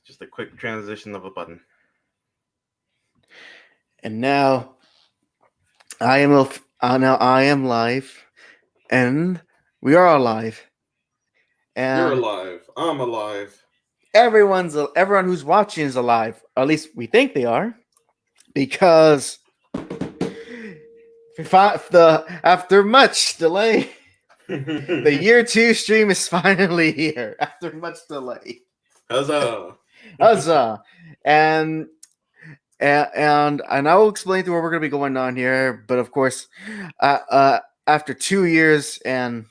Just a quick transition of a button. And now now I am live, and we are alive, You're and alive. I'm alive. everyone who's watching is alive. Or at least we think they are, because after much delay, the year two stream is finally here after much delay. Huzzah. Huzzah! And and I will explain to what we're going to be going on here. But of course, after 2 years and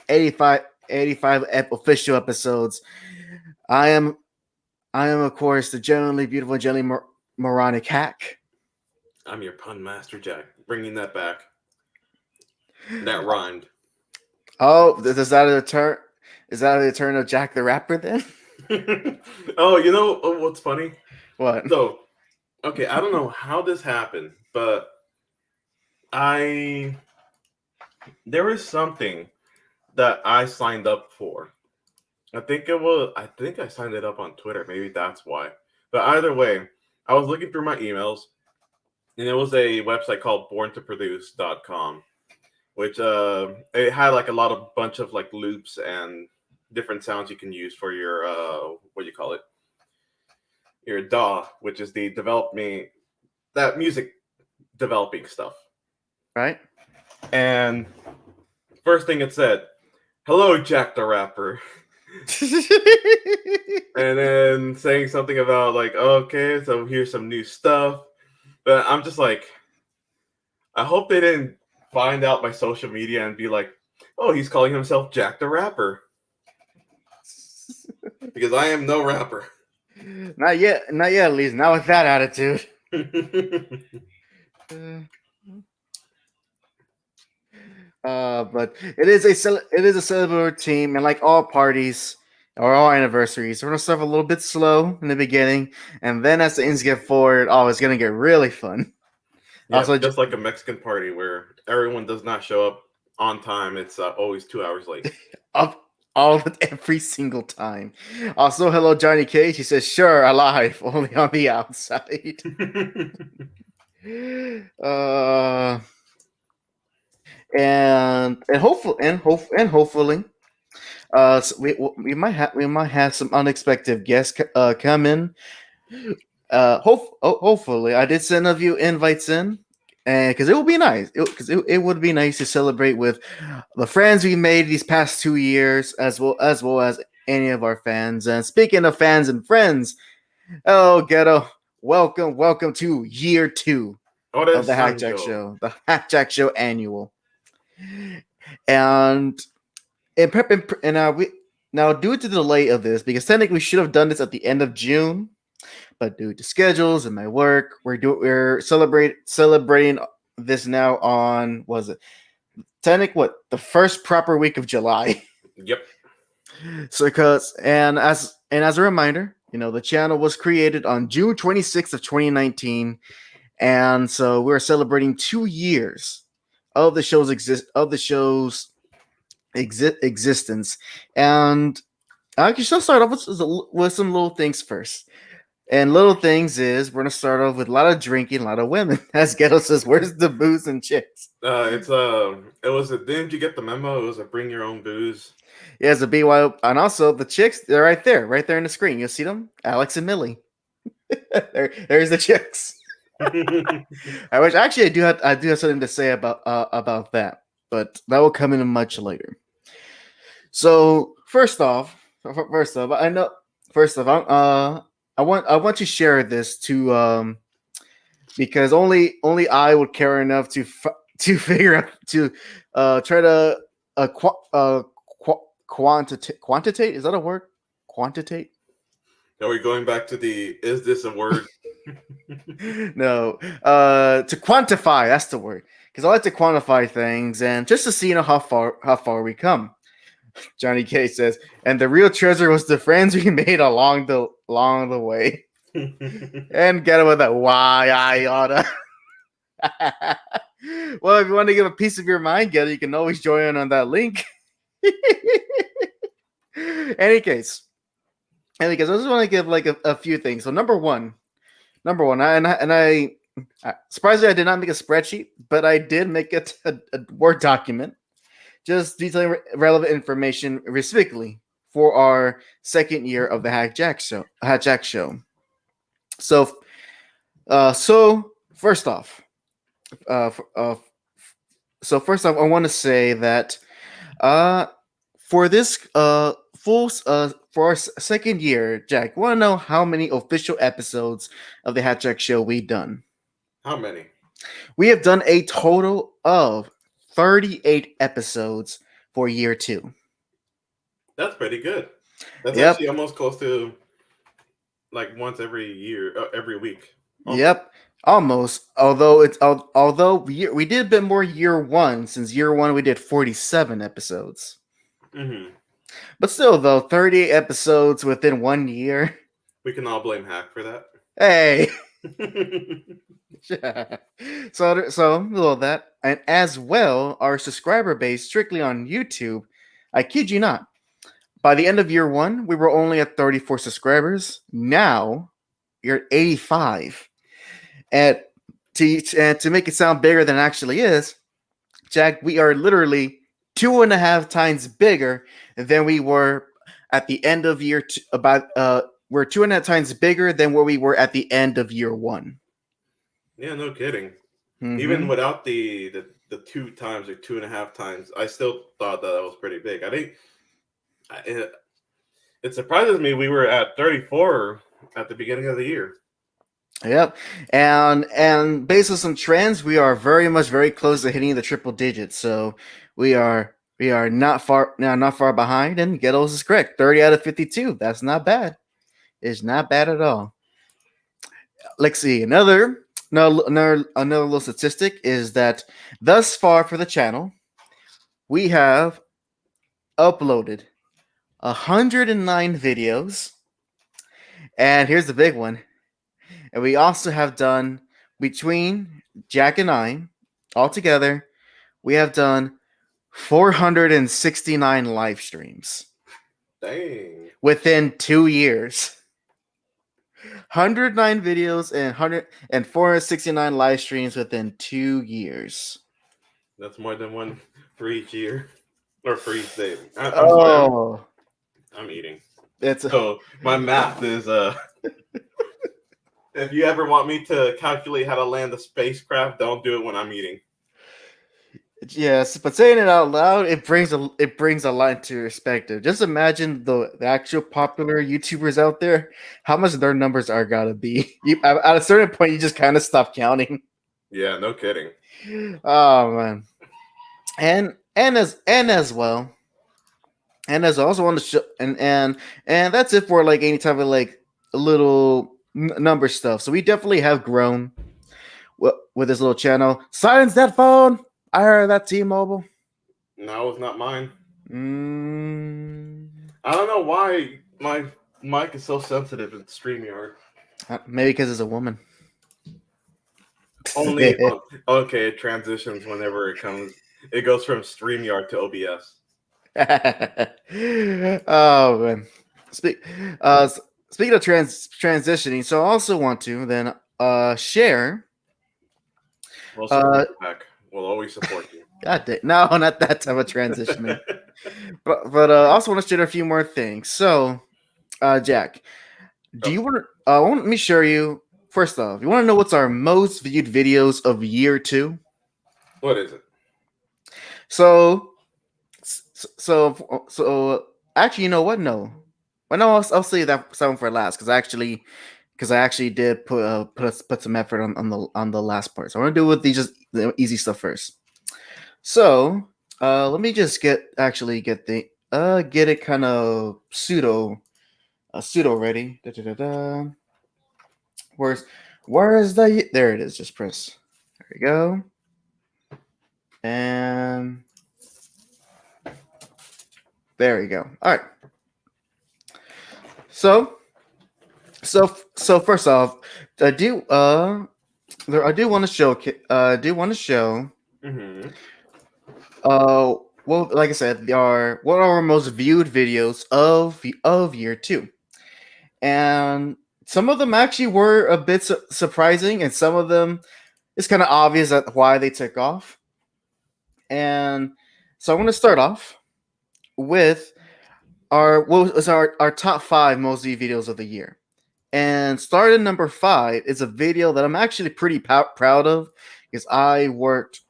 85 official episodes, I am of course the genuinely beautiful, genuinely moronic hack. I'm your pun master, Jack. Bringing that back. That rhymed. Oh, is that a return? Is that a return of Jack the Rapper then? Oh, you know what's funny? What? So, okay, I don't know how this happened, but there was something that I signed up for. I think I signed it up on Twitter. Maybe that's why. But either way, I was looking through my emails, and it was a website called borntoproduce.com, which it had like a lot of bunch of like loops and different sounds you can use for your what do you call it? Your DAW, which is the that music developing stuff. Right? And first thing it said, "Hello, Jack the Rapper." And then saying something about like, okay, so here's some new stuff. But I'm just like, I hope they didn't find out my social media and be like, oh, he's calling himself Jack the Rapper. Because I am no rapper. Not yet, at least. Not with that attitude. But it is a celebratory team, and like all parties or all anniversaries, we're gonna start a little bit slow in the beginning, and then as the ends get forward, it's gonna get really fun. Yeah, also, just like a Mexican party where everyone does not show up on time. It's always 2 hours late. All of it every single time. Also, hello Johnny Cage. He says, "Sure, alive, only on the outside." And hopefully, so we might have some unexpected guests come in. Hopefully, I did send a few invites in, and because it would be nice, it would be nice to celebrate with the friends we made these past 2 years, as well as any of our fans. And speaking of fans and friends, oh Ghetto, welcome to year 2 of the HAC Show, the HAC Show annual. And now due to the delay of this, because technically we should have done this at the end of June, but due to schedules and my work, we're celebrating this now on the first proper week of July. Yep. So as a reminder, the channel was created on June 26th of 2019, and so we're celebrating 2 years of the show's existence. And I can start off with some little things first. And little things is we're gonna start off with a lot of drinking, a lot of women. As Ghetto says, "Where's the booze and chicks?" Didn't you get the memo? It was a bring your own booze. Yeah, it's a BYO, and also the chicks. They're right there in the screen. You'll see them, Alex and Millie. There's the chicks. I do have something to say about that, but that will come in much later. So first off, I want to share this to because only I would care enough to figure out to try to quantitate. Is that a word? Quantitate? Are we going back to is this a word? No, to quantify. That's the word. Because I like to quantify things, and just to see how far we come. Johnny K says, and the real treasure was the friends we made along the way. And get with that why I oughta. Well, if you want to give a piece of your mind, you can always join on that link. Any case, and because I just want to give like a few things. So number one, surprisingly, I did not make a spreadsheet, but I did make a Word document just detailing relevant information specifically for our second year of the HAC Show. So, so first off, uh, f- uh, I want to say that uh, for this for our second year, Jack, want to know how many official episodes of the HAC Show we done? How many? We have done a total of 38 episodes for year 2. That's pretty good. That's Yep. actually almost close to like once every year, every week. Almost. Yep. Almost. Although we did a bit more year 1, since year 1 we did 47 episodes. Mm-hmm. But still though, 38 episodes within 1 year. We can all blame Hack for that. Hey. so a little of that, and as well, our subscriber base strictly on YouTube. I kid you not. By the end of year 1, we were only at 34 subscribers. Now you're at 85. And to make it sound bigger than it actually is, Jack, we are literally 2.5 times bigger than we were at the end of year two. We're 2.5 times bigger than where we were at the end of year 1. Yeah, no kidding. Mm-hmm. Even without the 2 times or 2.5 times, I still thought that was pretty big. I think it surprises me we were at 34 at the beginning of the year. Yep, and based on some trends, we are very close to hitting the triple digits. So we are not far behind. And Ghettos is correct. 30 out of 52. That's not bad. It's not bad at all. Let's see. Another little statistic is that thus far for the channel, we have uploaded 109 videos, and here's the big one. And we also have done, between Jack and I, altogether, we have done 469 live streams. Dang. Within 2 years. 109 videos and 469 live streams within 2 years. That's more than one for each year. Or for each day. I'm sorry. I'm eating. So my math is if you ever want me to calculate how to land a spacecraft, don't do it when I'm eating. Yes, but saying it out loud, it brings a lot into perspective. Just imagine the actual popular YouTubers out there, how much their numbers are gotta be. At a certain point, you just kind of stop counting. Yeah, no kidding. Oh man, and as well, and as I also want to show, and that's it for like any type of like a little number stuff. So we definitely have grown with this little channel. Silence that phone. I heard that T-Mobile. No, it's not mine. I don't know why my mic is so sensitive in StreamYard. Maybe because it's a woman. Only okay. It transitions whenever it comes. It goes from StreamYard to OBS. Oh man. Speaking of transitioning, so I also want to then share. We'll support you back. We'll always support you. God damn. No, not that type of transitioning. but I also want to share a few more things. So, Jack, do you want to? Let me show you. First off, you want to know what's our most viewed videos of year 2? What is it? So actually, you know what? No, well, no, I'll save that sound for last because I actually did put some effort on the last part. So I want to do with the easy stuff first. So let me just get it kind of pseudo ready. Where is the there it is? Just press. There we go. And there we go. All right. So first off, I do want to show. Mm-hmm. Well, like I said, what are our most viewed videos of year 2? and some of them actually were a bit surprising, and some of them it's kind of obvious that why they took off. And so I'm going to start off with our top 5 most viewed videos of the year. And starting number 5 is a video that I'm actually pretty proud of because I worked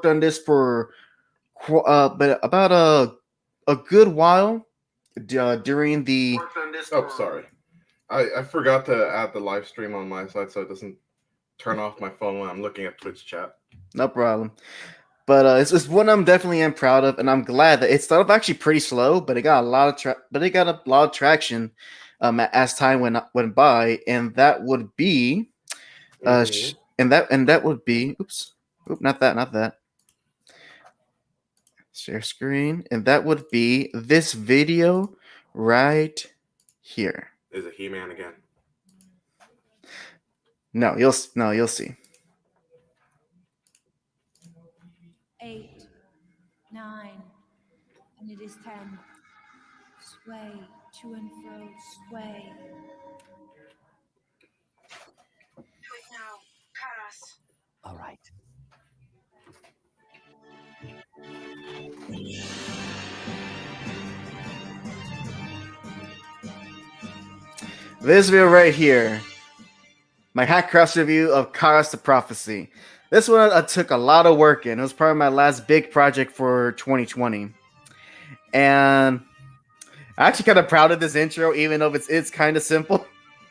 on this for but about a good while during the. Oh, sorry. I forgot to add the live stream on my side so it doesn't turn off my phone when I'm looking at Twitch chat. No problem. But it's one I'm definitely am proud of, and I'm glad that it started off actually pretty slow, but it got a lot of traction as time went by, and that would be and that would be not that share screen, and that would be this video right here. Is it He-Man again? No, you'll see. 8, 9, and it is 10. Sway to and fro, sway. Do it now, Karas. All right. This video right here, my hack cross review of Karas the Prophecy. This one I took a lot of work in. It was probably my last big project for 2020. And I'm actually kind of proud of this intro, even though it's kind of simple.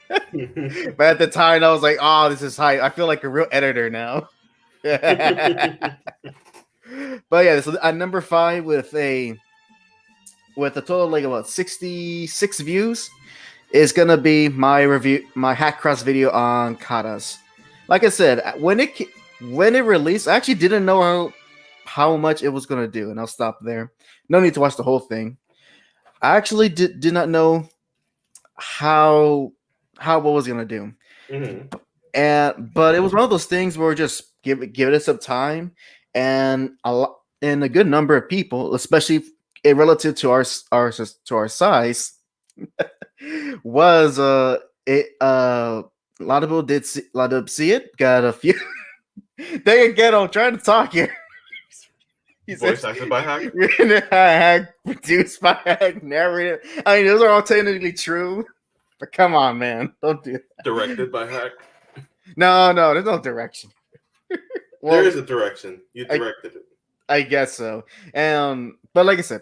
But at the time, I was like, oh, this is high. I feel like a real editor now. But yeah, so at number 5 with a total like about 66 views is gonna be my hack cross video on Karas. Like I said, when it released, I actually didn't know how much it was gonna do, and I'll stop there. No need to watch the whole thing. I actually did not know how what was gonna do, but it was one of those things where just give it some time, and a good number of people, especially relative to our size, was a lot of people see it. Got a few. They again, I'm trying to talk here. Voice acted by Hack? Hack, produced by Hack, narrated. I mean, those are all technically true, but come on, man, don't do that. Directed by Hack? No, there's no direction. Well, there is a direction. You directed it. I guess so. But like I said,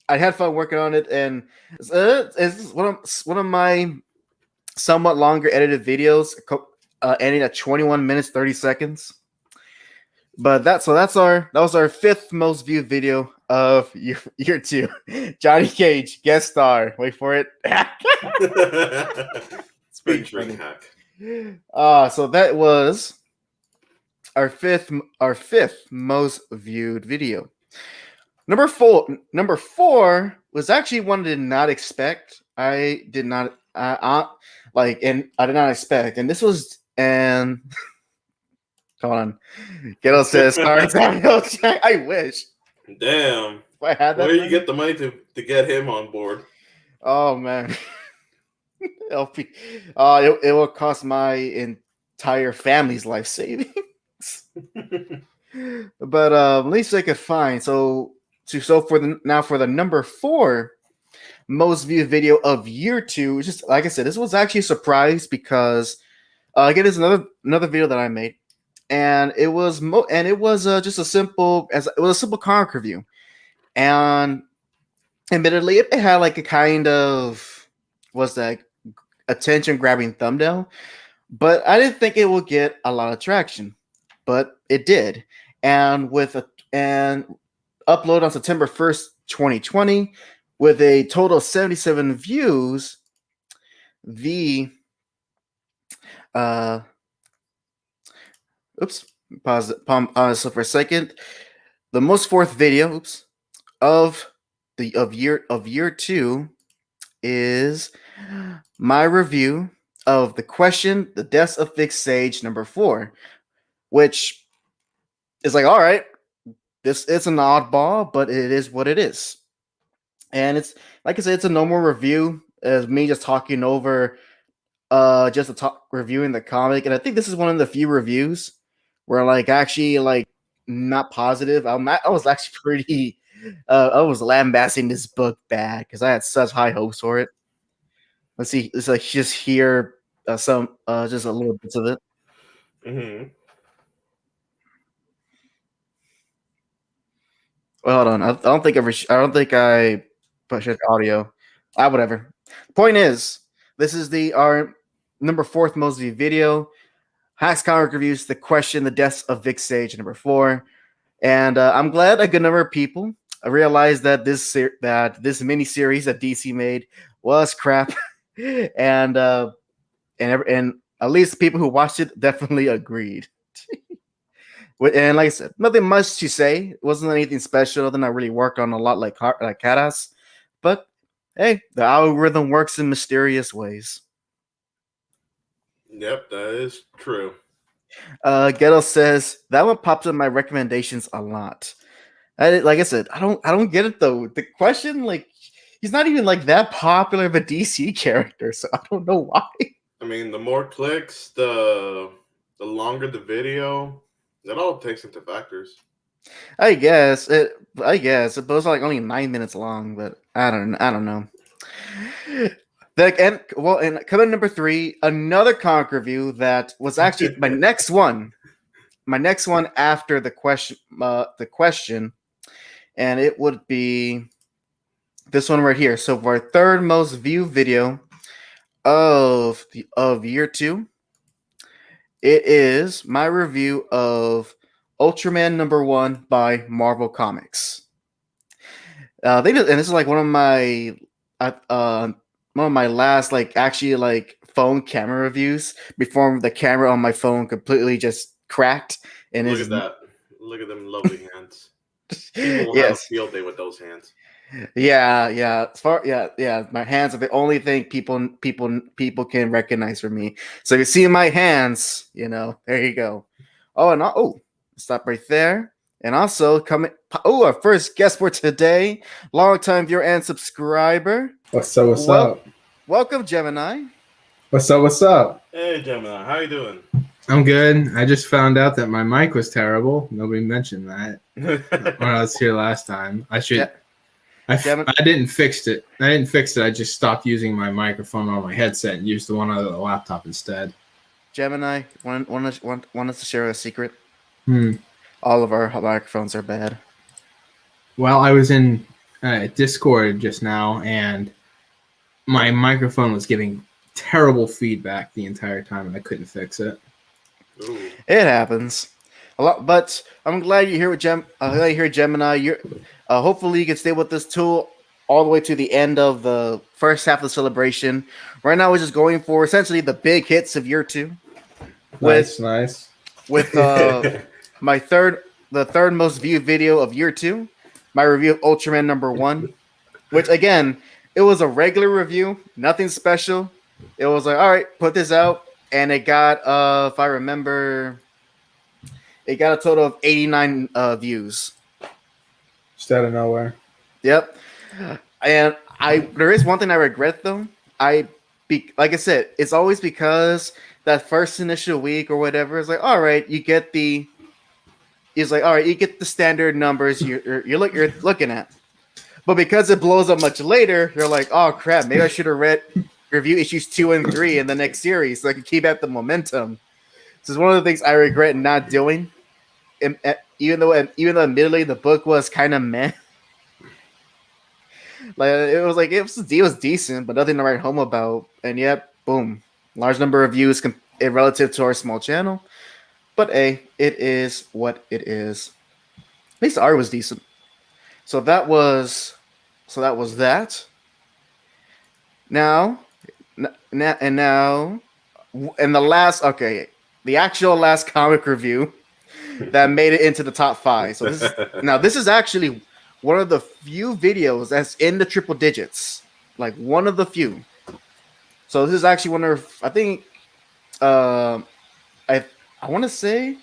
I had fun working on it, and it's one of my somewhat longer edited videos, ending at 21 minutes 30 seconds. But that was our 5th most viewed video of year 2. Johnny Cage guest star. Wait for it. It's pretty funny. Hack. So that was our fifth most viewed video. Number 4 was actually one I did not expect. I did not expect, and this was hold on. Ghetto says starts. I wish. Damn. If I had that. Where do you get the money to get him on board? Oh man. It will cost my entire family's life savings. But at least I could find. So for the number 4 most viewed video of year 2, just like I said, this was actually a surprise because again, it's another video that I made. And it was just a simple comic review, and admittedly, it had like a kind of attention grabbing thumbnail, but I didn't think it would get a lot of traction, but it did, and upload on September 1st, 2020, with a total of 77 views. Pause for a second. The most 4th video, of year 2 is my review of The Question, The Deaths of Fixed Sage number 4, which is like, all right, it's an oddball, but it is what it is. And it's like I said, it's a normal review. as me just talking over just reviewing the comic, and I think this is one of the few reviews where like actually like not positive. I was actually pretty I was lambasting this book bad because I had such high hopes for it. Let's see, let's like just hear some just a little bits of it. Mm-hmm. Well, hold on, I don't think I pushed audio. Whatever. Point is, this is our number fourth most viewed video. HAC comic reviews, the question, the deaths of Vic Sage, number 4. And I'm glad a good number of people realized that this mini series that DC made was crap, and at least people who watched it definitely agreed. And like I said, nothing much to say. It wasn't anything special. Nothing I really worked on a lot like Cadas. But hey, the algorithm works in mysterious ways. Yep, that is true. Ghetto says that one pops up in my recommendations a lot. Like I said, I don't get it though. The question, like, he's not even like that popular of a DC character, so I don't know why. I mean, the more clicks, the longer the video. That all takes into factors. I guess, but it was like only 9 minutes long, but I don't know. And coming number 3, another comic review that was actually my next one. My next one after the question, and it would be this one right here. So for our third most viewed video of year 2, it is my review of Ultraman number 1 by Marvel Comics. And this is like one of my last like actually like phone camera reviews before the camera on my phone completely just cracked. And look at that! Look at them lovely hands. People will have a field day with those hands. Yeah. My hands are the only thing people can recognize for me. So if you see my hands, there you go. Stop right there. And also our first guest for today, longtime viewer and subscriber. What's up? Welcome, Gemini. What's up? Hey, Gemini, how you doing? I'm good. I just found out that my mic was terrible. Nobody mentioned that when I was here last time. I didn't fix it. I just stopped using my microphone on my headset and used the one on the laptop instead. Gemini, want us to share a secret? Hmm. All of our microphones are bad. Well, I was in Discord just now, and my microphone was giving terrible feedback the entire time, and I couldn't fix it. Ooh. It happens a lot, but I'm glad you're here with Gemini. You're hopefully you can stay with us too all the way to the end of the first half of the celebration. Right now, we're just going for essentially the big hits of year 2. Nice. With the third most viewed video of year 2, my review of Ultraman number 1, which again, it was a regular review, nothing special. It was like, all right, put this out, and it got if I remember, it got a total of 89 views. Just out of nowhere. Yep. And there is one thing I regret though. Like I said, it's always because that first initial week or whatever is like, all right, you get the standard numbers you're looking at. But because it blows up much later, you're like, oh crap, maybe I should have read review issues 2 and 3 in the next series so I can keep up the momentum. This is one of the things I regret not doing. And even though admittedly the book was kind of meh. Like it was decent, but nothing to write home about. And yet, boom, large number of views relative to our small channel. But it is what it is. At least the art was decent. So that was that. Now, the actual last comic review that made it into the top 5. So this is actually one of the few videos that's in the triple digits, like one of the few. So this is actually one of, I think, I want to say,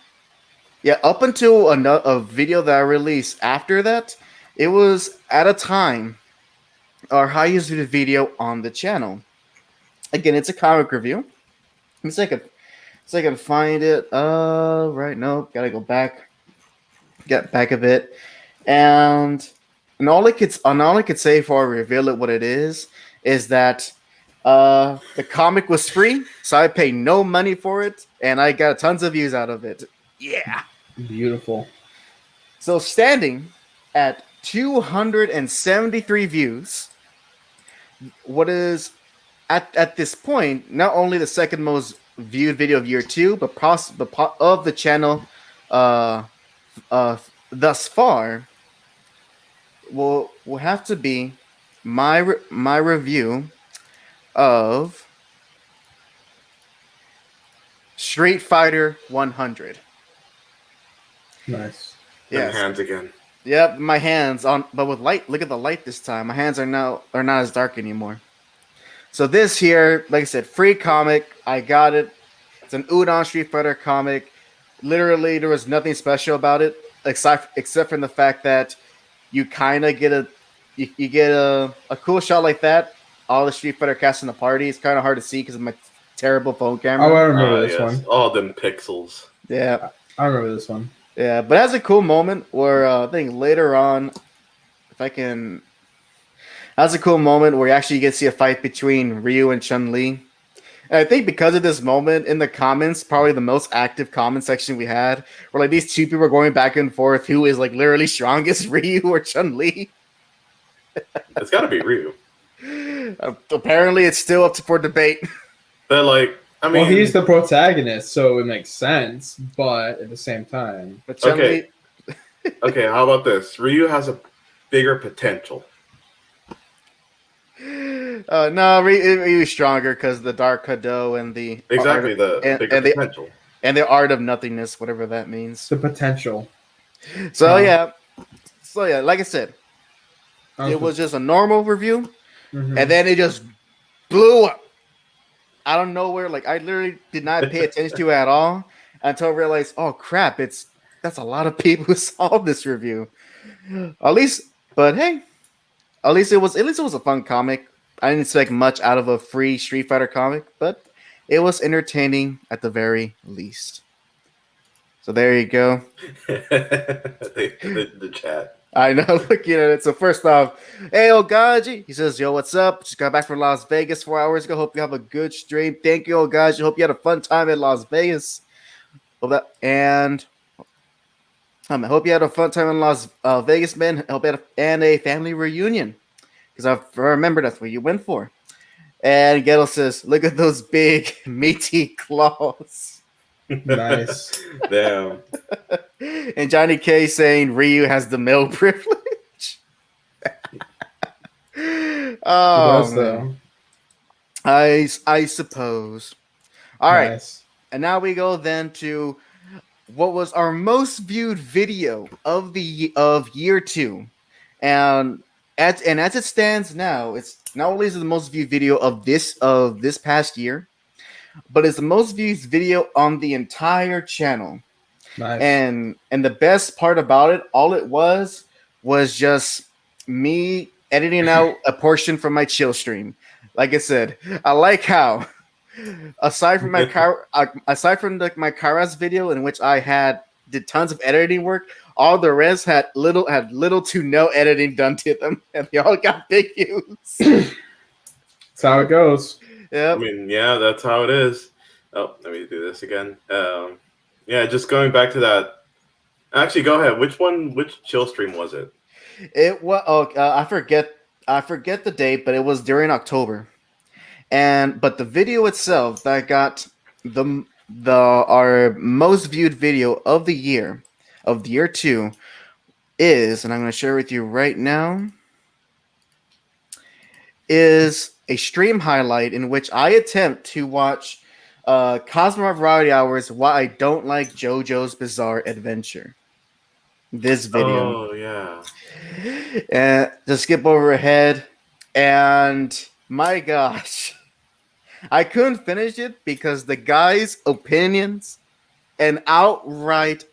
yeah, up until a video that I released after that, it was at a time our highest viewed video on the channel. Again, it's a comic review. Let me see if I can find it. Right, no, gotta go back. Get back a bit, and all I could say before I reveal it what it is that the comic was free, so I paid no money for it, and I got tons of views out of it. Yeah. Beautiful. So standing at 273 views, what is at this point not only the second most viewed video of year 2, but of the channel thus far, will have to be my review of Street Fighter 100. Nice. Yes. Hands again. Yep, my hands on, but with light. Look at the light this time. My hands are not as dark anymore. So this here, like I said, free comic. I got it. It's an Udon Street Fighter comic. Literally, there was nothing special about it, except from the fact that you kind of get a cool shot like that. All the Street Fighter cast in the party. It's kind of hard to see because of my terrible phone camera. Oh, I remember this one. All them pixels. Yeah, I remember this one. yeah, but it has a cool moment where I think later on, if I can, that's a cool moment where you actually get to see a fight between Ryu and Chun-Li. And I think because of this moment in the comments, probably the most active comment section we had, where like these two people were going back and forth, who is like literally strongest, Ryu or Chun-Li. It's got to be Ryu. Apparently, it's still up for debate. But like, I mean, Well, he's the protagonist, so it makes sense. But at the same time, But Chun-Li, okay, how about this? Ryu has a bigger potential. no, Ryu's stronger because the Dark Kado and the Exactly, art, the and, bigger and the potential. and the art of nothingness, whatever that means. the potential. So yeah, like I said, Okay. it was just a normal review, Mhm. and then it just blew up out of nowhere. Like I literally did not pay attention to it at all until I realized, oh crap, that's a lot of people who saw this review. At least, but hey, at least it was a fun comic. I didn't expect much out of a free Street Fighter comic, but it was entertaining at the very least. So there you go. the chat. I know, looking at it. So first off, hey Ogaji, he says, "Yo, what's up? Just got back from Las Vegas 4 hours ago. Hope you have a good stream. Thank you, Ogaji. Hope you had a fun time in Las Vegas. I hope you had a fun time in Las Vegas, man. Hope you had a family reunion, because I remember that's what you went for." And Gettle says, "Look at those big meaty claws." Nice. Damn. And Johnny K saying Ryu has the male privilege. Oh, man. I suppose. All right. Nice. And now we go then to what was our most viewed video of year 2. And as it stands now, it's not only is it the most viewed video of this past year, but it's the most viewed video on the entire channel. Nice. And the best part about it, all it was just me editing out a portion from my chill stream. Like I said, I like how aside from my Kairos video in which I did tons of editing work, all the rest had little to no editing done to them, and they all got big views. That's how it goes. Yep. I mean, yeah, that's how it is. Oh, let me do this again. Yeah, just going back to that. Actually, go ahead. Which chill stream was it? It was. I forget the date, but it was during October. But the video itself that got our most viewed video of the year 2 is, and I'm going to share with you right now, is a stream highlight in which I attempt to watch Cosmo Variety Hours Why I Don't Like JoJo's Bizarre Adventure. This video. Oh, yeah. And to skip over ahead, and my gosh, I couldn't finish it because the guy's opinions and outright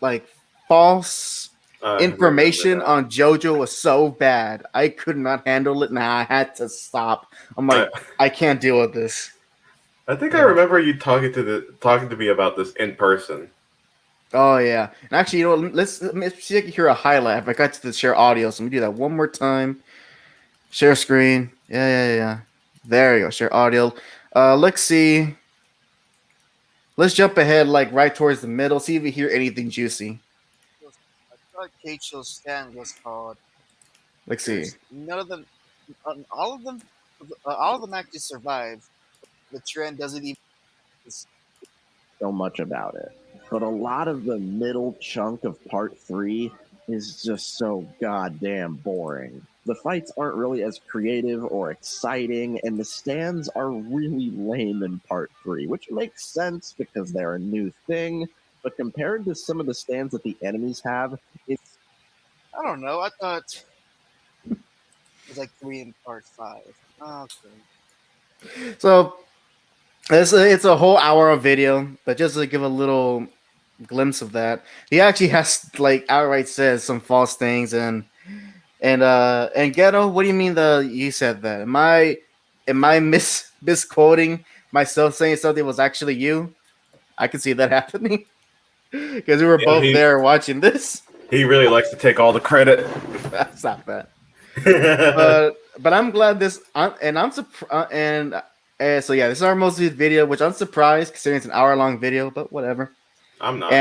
like false information remember on JoJo was so bad. I could not handle it. Nah, I had to stop. I'm like, I can't deal with this. I think I remember you talking to me about this in person. Oh yeah, and actually, you know what? Let me see if I can hear a highlight. If I got to the share audio, so let me do that one more time. Share screen. Yeah. There you go. Share audio. Let's see. Let's jump ahead, like right towards the middle. See if we hear anything juicy. I thought Keicho's stand was called. Let's see. None of them, all of them actually survived. The trend doesn't even. So much about it. But a lot of the middle chunk of part 3 is just so goddamn boring. The fights aren't really as creative or exciting, and the stands are really lame in part 3, which makes sense because they're a new thing, but compared to some of the stands that the enemies have, it's... I don't know. I thought it was like 3 in part 5. Okay. So it's a whole hour of video, but just to give a little glimpse of that, he actually has like outright says some false things and Ghetto. What do you mean you said that? Am I misquoting myself saying something was actually you? I can see that happening because we were both there watching this. He really likes to take all the credit. Stop that. but I'm glad this. I'm surprised. So yeah, this is our most viewed video, which I'm surprised considering it's an hour-long video, but whatever. I'm not.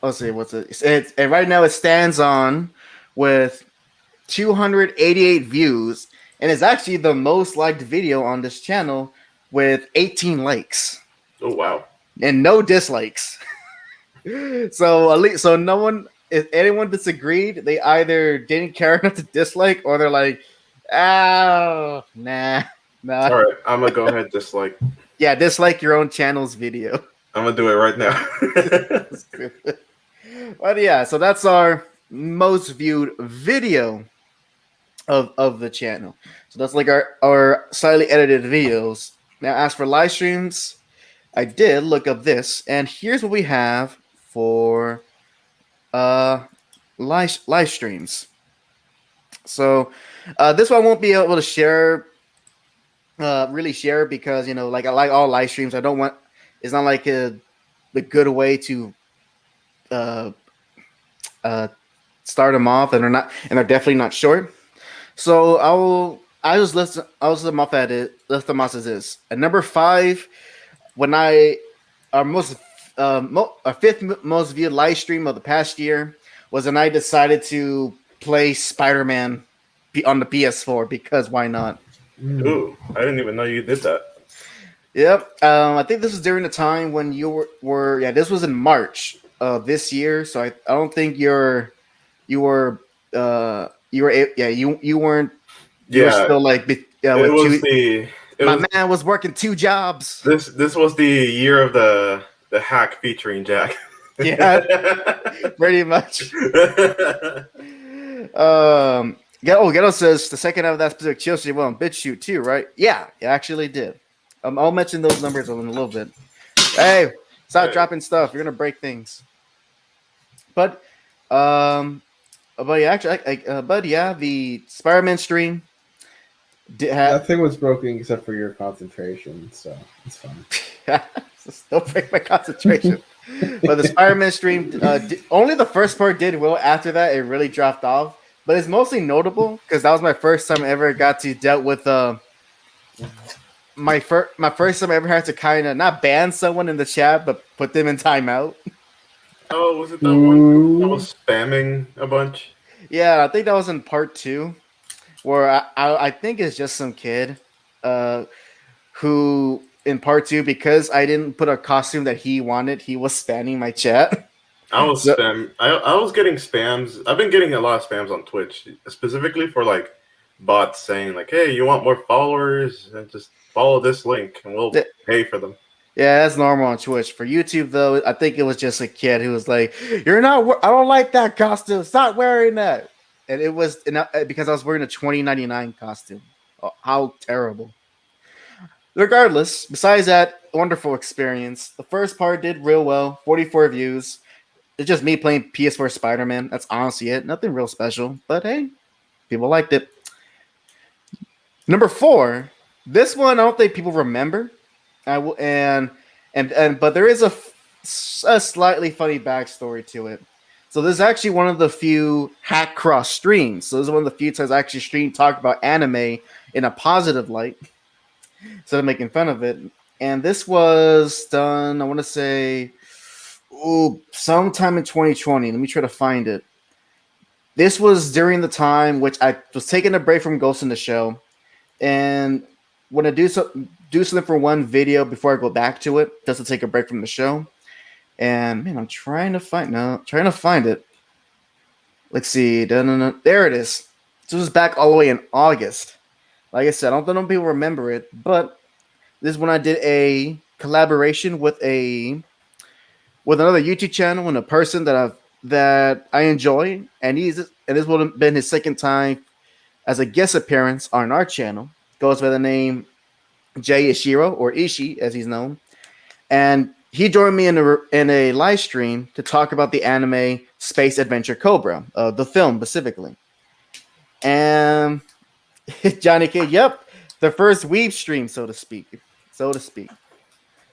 Let's see, what's it? And right now it stands on with 288 views, and it's actually the most liked video on this channel with 18 likes. Oh wow! And no dislikes. So at least, no one, if anyone disagreed, they either didn't care enough to dislike, or they're like, oh, nah. All right, I'm gonna go ahead and dislike. Yeah, dislike your own channel's video. I'm gonna do it right now. But yeah, so that's our most viewed video of the channel. So that's like our slightly edited videos. Now, as for live streams, I did look up this, and here's what we have for live streams. So this one I won't be able to share. Really share because like I like all live streams. I don't want. It's not like the good way to start them off, and they're definitely not short. So I'll just list them off as is. At number 5, when our fifth most viewed live stream of the past year was when I decided to play Spider-Man on the PS4 because why not? Ooh, I didn't even know you did that. Yep. I think this was during the time when you were this was in March of this year. So I don't think you weren't. You were still like man was working 2 jobs. This was the year of the HAC featuring JAC. Yeah, pretty much. Ghetto says the second half of that specific chill stream on BitChute too, right? Yeah, it actually did. I'll mention those numbers in a little bit. Hey, stop dropping stuff. You're gonna break things. But yeah, actually, the Spider-Man stream nothing was broken except for your concentration, so it's fine. Don't break my concentration. But the Spider-Man stream, only the first part did well. After that, it really dropped off. But it's mostly notable because that was my first time I ever got to dealt with my first time I ever had to kind of not ban someone in the chat, but put them in timeout. Oh, was it that one? I was spamming a bunch. Yeah, I think that was in part 2, where I think it's just some kid who in part 2, because I didn't put a costume that he wanted, he was spamming my chat. I was I was getting spams. I've been getting a lot of spams on Twitch, specifically for like bots saying like, "Hey, you want more followers? And just follow this link, and we'll pay for them." Yeah, that's normal on Twitch. For YouTube, though, I think it was just a kid who was like, "You're not. I don't like that costume. Stop wearing that." And it was because I was wearing a $20.99 costume. Oh, how terrible! regardless, besides that wonderful experience, the first part did real well. 44 views. It's just me playing PS4 Spider-Man. That's honestly it. Nothing real special, but hey, people liked it. Number 4. This one I don't think people remember. I will and but there is a slightly funny backstory to it. So this is actually one of the few hack cross streams. So this is one of the few times I actually stream talk about anime in a positive light instead of making fun of it. And this was done, I want to say, sometime in 2020. Let me try to find it. This was during the time which I was taking a break from Ghost in the Shell, and when I do something for one video before I go back to it, just to take a break from the show. And man, I'm trying to find it. Let's see. There it is. So this is back all the way in August. Like I said, I don't know if people remember it, but this is when I did a collaboration with another YouTube channel and a person that I enjoy, and this would have been his second time as a guest appearance on our channel. Goes by the name Jay Ishiro, or Ishii as he's known, and he joined me in a live stream to talk about the anime Space Adventure Cobra, the film specifically. And Johnny K, yep, the first weeb stream, so to speak.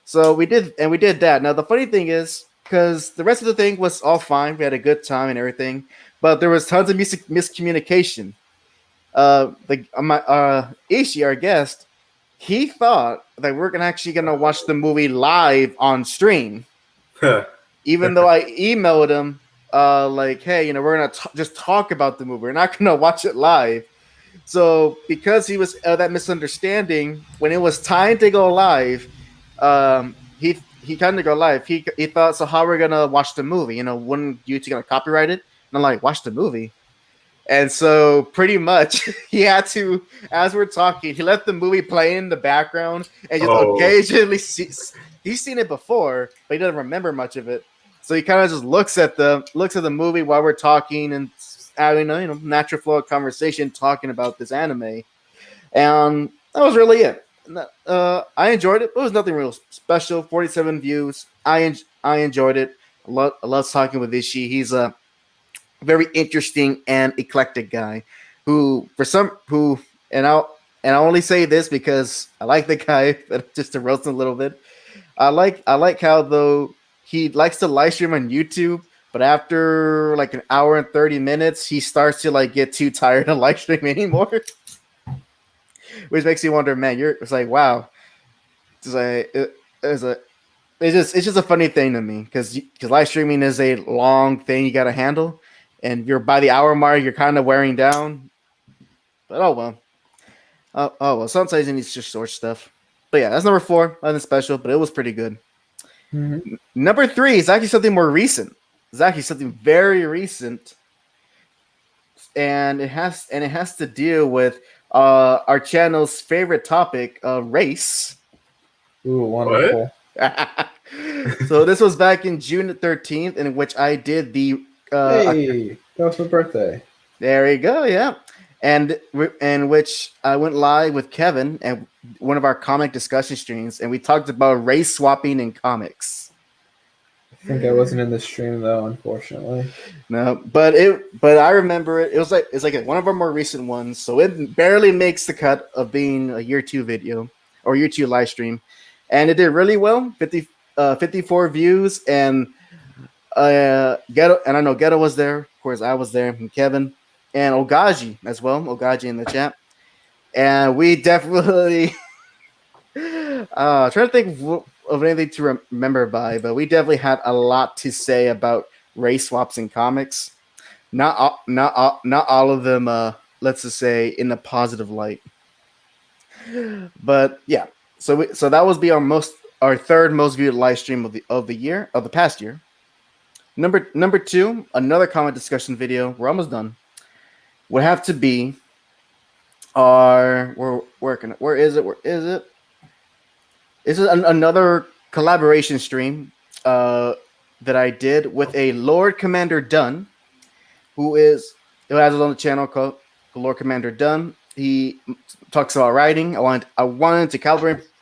So we did that. Now the funny thing is, because the rest of the thing was all fine, we had a good time and everything, but there was tons of miscommunication. Ishii, our guest, he thought that we're actually gonna watch the movie live on stream, even though I emailed him like, hey, we're gonna just talk about the movie. We're not gonna watch it live. So because he was that misunderstanding, when it was time to go live, he kind of go live. He thought, so how we're gonna watch the movie? Wouldn't YouTube gonna copyright it? And I'm like, watch the movie. And so pretty much he had to, as we're talking, he let the movie play in the background and just occasionally he's seen it before, but he doesn't remember much of it. So he kind of just looks at the movie while we're talking and having a natural flow of conversation talking about this anime. And that was really it. I enjoyed it. It was nothing real special. 47 views. I enjoyed it. I love talking with Ishii. He's a very interesting and eclectic guy and I only say this because I like the guy, but just to roast him a little bit. I like how though he likes to live stream on YouTube, but after like an hour and 30 minutes, he starts to get too tired of live streaming anymore. Which makes you wonder, man, it's like, wow. It's just a funny thing to me because live streaming is a long thing you got to handle. And you're by the hour mark, you're kind of wearing down. But oh well. Sometimes it needs just short stuff. But yeah, that's number 4. Nothing special, but it was pretty good. Mm-hmm. Number 3 is actually something more recent. It's actually something very recent, and it has to deal with our channel's favorite topic, race. Ooh, wonderful! So this was back in June 13th, in which I did the. Hey, that was my birthday. There you go, yeah. And which I went live with Kevin and one of our comic discussion streams, and we talked about race swapping in comics. I think I wasn't in the stream though, unfortunately. No, but I remember it. It's like one of our more recent ones, so it barely makes the cut of being a year 2 video or year 2 live stream, and it did really well. 54 views, and Ghetto, and I know Ghetto was there. Of course, I was there, and Kevin, and Ogaji as well. Ogaji in the chat, and we definitely trying to think of anything to remember by, but we definitely had a lot to say about race swaps in comics. Not all of them. Let's just say in a positive light. But yeah, so that was our third most viewed live stream of the past year. Number 2, another comic discussion video. We're almost done. Would have to be our where is it? This is another collaboration stream that I did with a Lord Commander Dunn, who has his own channel called Lord Commander Dunn. He talks about writing. I wanted to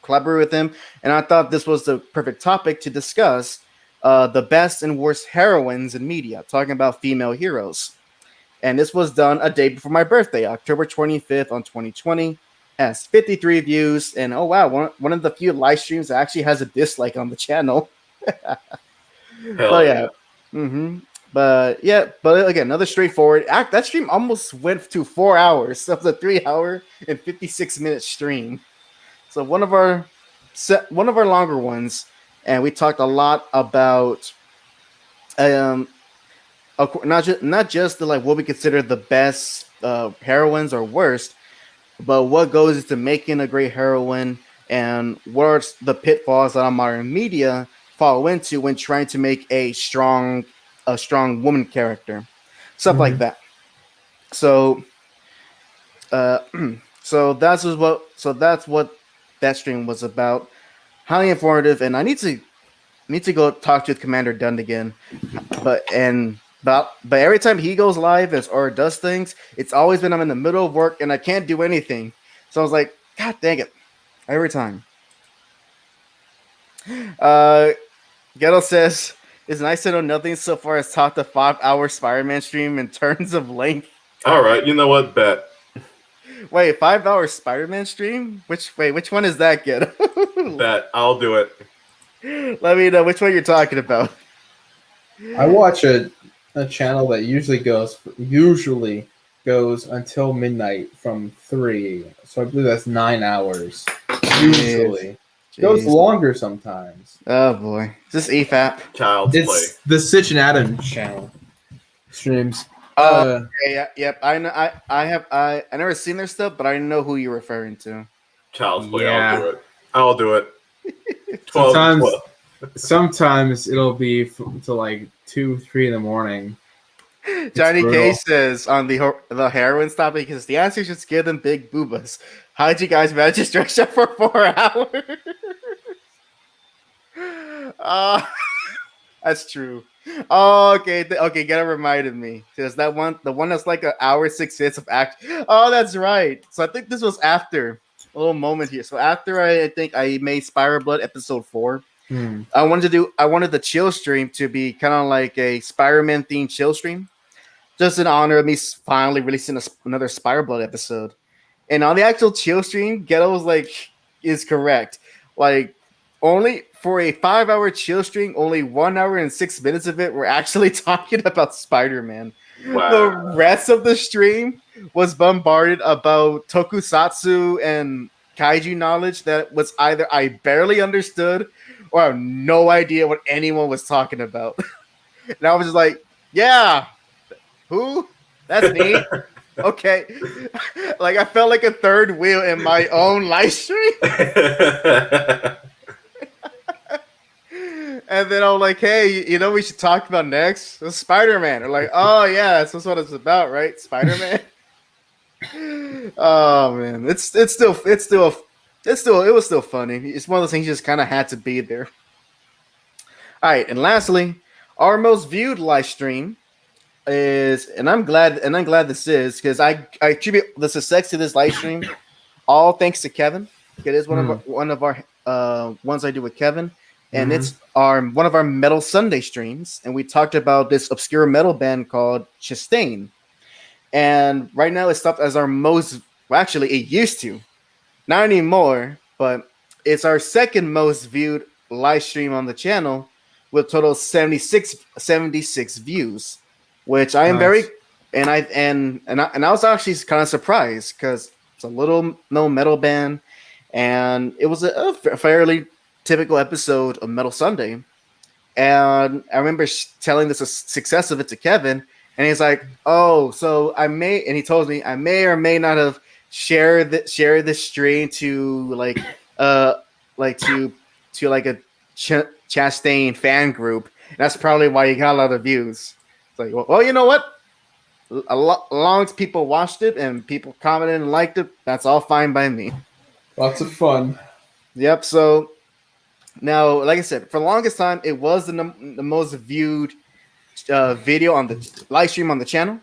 collaborate with him, and I thought this was the perfect topic to discuss the best and worst heroines in media, talking about female heroes. And this was done a day before my birthday, October 25th on 2020. Has 53 views, and oh wow, one of the few live streams that actually has a dislike on the channel. Hell But yeah. but again, another straightforward act. That stream almost went to 4 hours. So it was a 3 hour and 56 minute stream. So one of our longer ones, and we talked a lot about not just the like what we consider the best heroines or worst, but what goes into making a great heroine and what are the pitfalls that modern media fall into when trying to make a strong woman character, stuff like that. So that's what that stream was about. Highly informative, and I need to go talk to Commander Dund again. But every time he goes live or does things, it's always been I'm in the middle of work and I can't do anything. So I was like, God dang it, every time. Ghetto says it's nice to know nothing so far as topped the 5-hour Spider-Man stream in terms of length. All right, you know what? Bet. Wait, 5-hour Spider-Man stream? Which one is that, Ghetto? Bet. I'll do it. Let me know which one you're talking about. I watch a channel that usually goes until midnight from 3. So I believe that's 9 hours. Usually. It goes longer sometimes. Oh boy. Is this EFAP? Child's play. It's the Sitch and Adam channel streams. Yep. I know. I never seen their stuff, but I know who you're referring to. Child's play. Yeah. I'll do it. 12, Sometimes it'll be to like 2, 3 in the morning. Johnny K says on the heroin topic, because the answer is just give them big boobas. How'd you guys manage to stretch up for 4 hours? That's true. Oh, okay, gotta reminded me because the one that's like 1 hour 6 minutes of act. Oh, that's right. So I think this was after a little moment here. So after I think I made Spiral Blood episode 4. I wanted the chill stream to be kind of like a Spider-Man themed chill stream, just in honor of me finally releasing another Spiral Blood episode. And on the actual chill stream, Ghetto was is correct. Like, only for a 5-hour chill stream, only 1 hour and 6 minutes of it were actually talking about Spider-Man. Wow. The rest of the stream was bombarded about tokusatsu and kaiju knowledge that was either I barely understood or I have no idea what anyone was talking about. And I was just like, yeah, who? That's neat. Okay. Like I felt like a third wheel in my own live stream. And then I'm like, hey, you know what we should talk about next? It's Spider-Man. They're like, oh yeah, that's what it's about, right? Spider-Man. Oh man, it was still funny. It's one of those things you just kind of had to be there. All right, and lastly, our most viewed live stream is, and I'm glad this is because I attribute the success to this live stream all thanks to Kevin. It is one of our ones I do with Kevin, and it's one of our Metal Sunday streams, and we talked about this obscure metal band called Chastain. And right now it's stopped as our most, well, actually it used to, not anymore, but it's our second most viewed live stream on the channel with total 76 views, which I am very, and I was actually kind of surprised because it's a little known metal band, and it was a fairly typical episode of Metal Sunday. And I remember telling the success of it to Kevin, and he's like, "Oh, so I may," and he told me I may or may not have shared this stream to a Chastain fan group. And that's probably why he got a lot of views. It's like, well, you know what? As long as people watched it and people commented and liked it, that's all fine by me. Lots of fun. Yep. So now, like I said, for the longest time, it was the most viewed video on the live stream on the channel.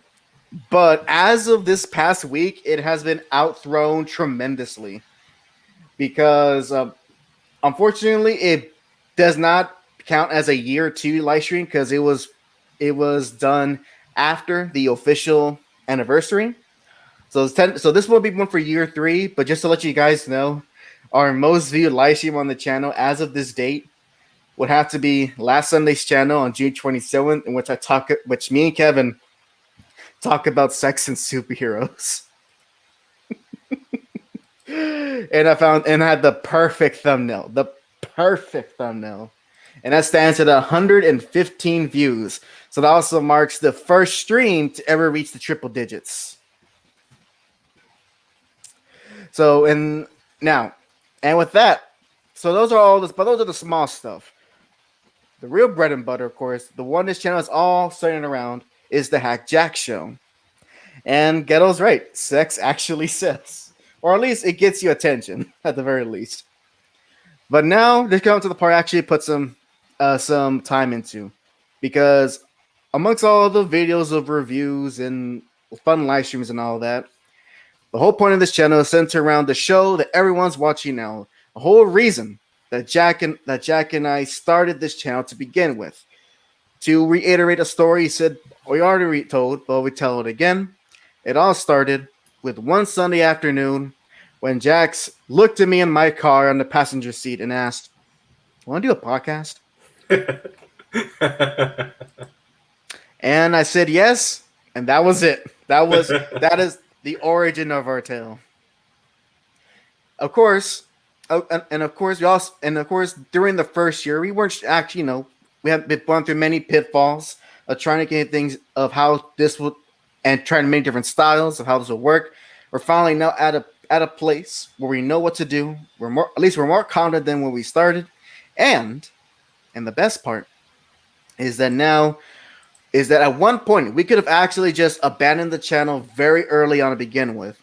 But as of this past week, it has been outthrown tremendously because unfortunately, it does not count as a year 2 live stream because it was done after the official anniversary. So so this will be one for year 3. But just to let you guys know, our most viewed live stream on the channel as of this date would have to be last Sunday's channel on June 27th, in which me and Kevin talk about sex and superheroes. And I had the perfect thumbnail. And that stands at 115 views. So that also marks the first stream to ever reach the triple digits. So and with that, so those are the small stuff. The real bread and butter, of course, the one this channel is all centered around, is the JAC Show. And Ghetto's right, sex actually sells. Or at least it gets you attention, at the very least. But now, this comes to the part I actually put some time into. Because amongst all the videos of reviews and fun live streams and all that, the whole point of this channel is centered around the show that everyone's watching now. The whole reason that Jack and I started this channel to begin with. To reiterate a story he said we already told, but we tell it again. It all started with one Sunday afternoon when Jax looked at me in my car on the passenger seat and asked, "Want to do a podcast?" And I said yes, and that was it. That is the origin of our tale. Of course, during the first year, we weren't actually, we have been gone through many pitfalls of trying to get things of how this would, and trying many different styles of how this will work. We're finally now at a place where we know what to do. We're more confident than when we started, and the best part is that at one point we could have actually just abandoned the channel very early on to begin with,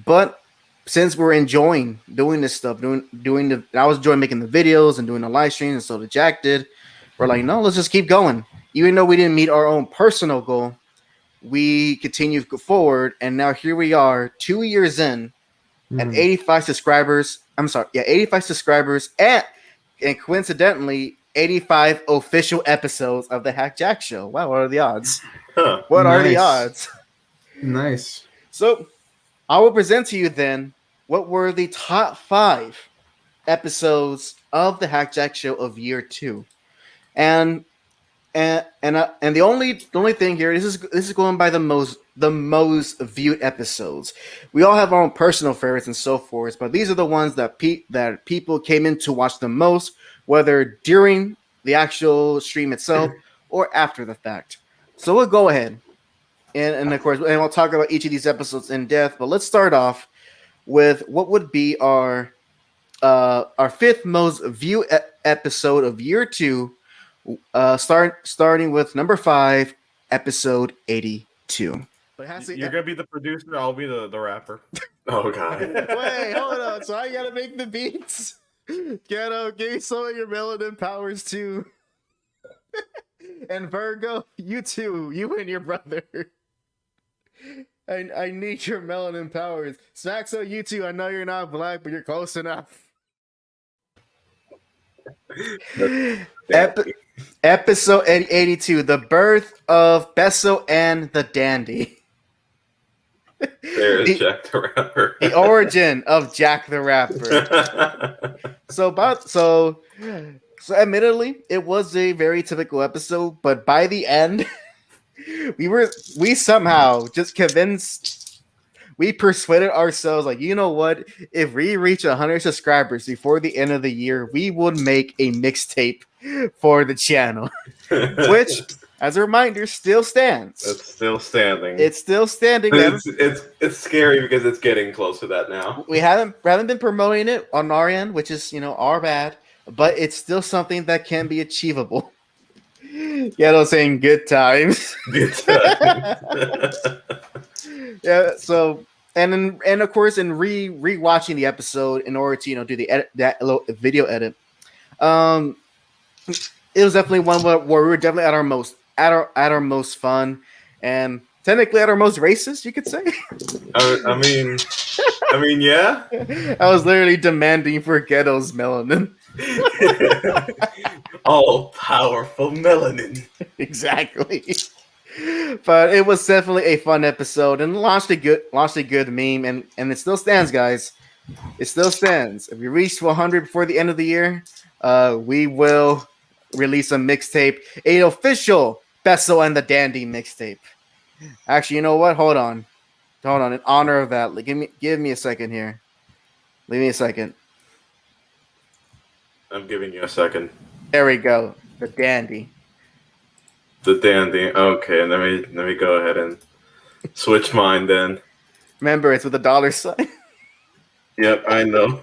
but since we're enjoying doing this stuff, I was enjoying making the videos and doing the live streams, and so the Jack did. We're like, no, let's just keep going. Even though we didn't meet our own personal goal, we continue to go forward, and now here we are, 2 years in, at 85 subscribers. 85 subscribers, and coincidentally, 85 official episodes of the JAC Show. Wow, what are the odds? Huh. What are the odds? Nice. So, I will present to you then what were the top 5 episodes of the JAC Show of year 2, and the only thing here, this is going by the most viewed episodes. We all have our own personal favorites and so forth, but these are the ones that people came in to watch the most, whether during the actual stream itself or after the fact. So we'll go ahead. And of course, and we'll talk about each of these episodes in depth. But let's start off with what would be our 5th most viewed episode of year 2. Starting with number 5, episode 82. But You're gonna be the producer. I'll be the rapper. Oh god. Wait, hold on. So I gotta make the beats. Ghetto, give me some of your melanin powers too. And Virgo, you too. You and your brother. I need your melanin powers. Saxo, you too. I know you're not black, but you're close enough. Episode 82, the birth of Besso and the Dandy. There's Jack the Rapper. The origin of Jack the Rapper. So admittedly, it was a very typical episode, but by the end, we somehow just convinced, we persuaded ourselves, like, you know what? If we reach 100 subscribers before the end of the year, we would make a mixtape for the channel, which, as a reminder, still stands. It's still standing. It's still standing. It's scary because it's getting close to that now. We haven't been promoting it on our end, which is our bad, but it's still something that can be achievable. Ghetto saying good times. Good times. Yeah. So and of course in rewatching the episode in order to do that little video edit, it was definitely one where we were definitely at our most fun, and technically at our most racist, you could say. I mean, yeah. I was literally demanding for Ghetto's melanin. All powerful melanin. Exactly. But it was definitely a fun episode and launched a good meme, and it still stands, guys. It still stands. If we reach 100 before the end of the year, we will release a mixtape, an official Besso and the Dandy mixtape. Actually, you know what? Hold on. In honor of that, give me a second here. Leave me a second. I'm giving you a second. There we go. The Dandy. The Dandy. Okay, let me go ahead and switch mine then. Remember, it's with a dollar sign. Yep, I know.